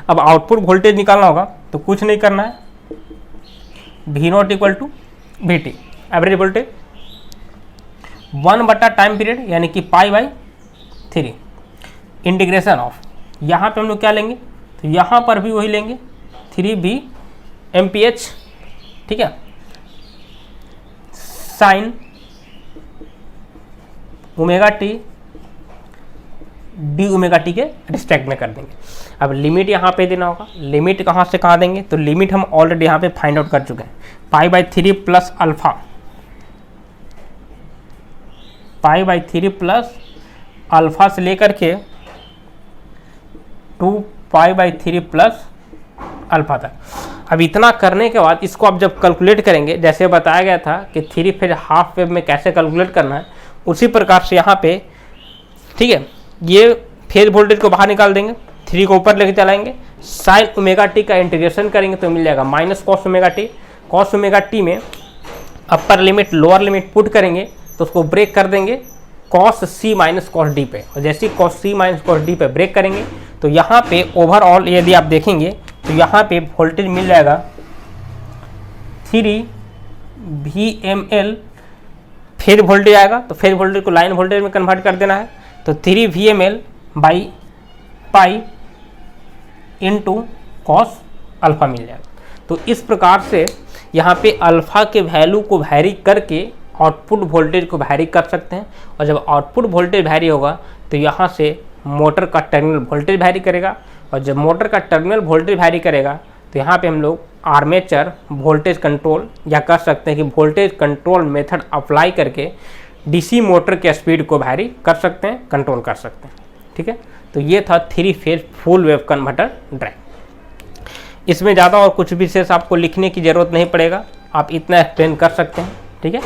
अब आउटपुट वोल्टेज निकालना होगा तो कुछ नहीं करना है, V0 equal to VT average voltage 1/टाइम पीरियड, यानी कि π/3 इंटीग्रेशन ऑफ, यहाँ पे हम लोग क्या लेंगे, तो यहाँ पर भी वही लेंगे 3VMPH, ठीक है, sign omega T D omega T के रिस्पेक्ट में कर देंगे। अब लिमिट यहाँ पे देना होगा, लिमिट कहाँ से कहाँ देंगे, तो लिमिट हम ऑलरेडी यहाँ पे फाइंड आउट कर चुके हैं, π/3 प्लस अल्फा, π/3 प्लस अल्फा से लेकर के 2π/3 प्लस अल्फा तक। अब इतना करने के बाद इसको आप जब कैलकुलेट करेंगे, जैसे बताया गया था कि 3 फेज हाफ वेव में कैसे कैलकुलेट करना है, उसी प्रकार से यहाँ पे, ठीक है, ये फेज वोल्टेज को बाहर निकाल देंगे, 3 को ऊपर लेके चलाएंगे, साइन ओमेगा टी का इंटीग्रेशन करेंगे तो मिल जाएगा minus cos omega T. Cos omega T में upper limit lower limit put करेंगे तो उसको ब्रेक कर देंगे cos C minus cos D पे, और जैसे ही cos C minus cos D पे ब्रेक करेंगे तो यहाँ पे ओवरऑल यदि आप देखेंगे तो यहाँ पे वोल्टेज मिल जाएगा 3 VML, फेज वोल्टेज आएगा तो फेज वोल्टेज को लाइन वोल्टेज में कन्वर्ट कर देना है, तो 3 VML by pi into cos alpha मिल जाएगा। तो इस प्रकार से यहाँ पे अल्फा के वैल्यू को वैरी करके आउटपुट वोल्टेज को वैरी कर सकते हैं, और जब आउटपुट वोल्टेज वैरी होगा तो यहाँ से मोटर का टर्मिनल वोल्टेज वैरी करेगा, और जब मोटर का टर्मिनल वोल्टेज वैरी करेगा तो यहाँ पे हम लोग आर्मेचर वोल्टेज कंट्रोल या कह सकते हैं कि वोल्टेज कंट्रोल मेथड अप्लाई करके डीसी मोटर के स्पीड को वैरी कर सकते हैं, कंट्रोल कर सकते हैं, ठीक है। तो ये था 3 phase full wave converter drive. इसमें ज़्यादा और कुछ विशेष आपको लिखने की ज़रूरत नहीं पड़ेगा, आप इतना एक्सप्लेन कर सकते हैं, ठीक है।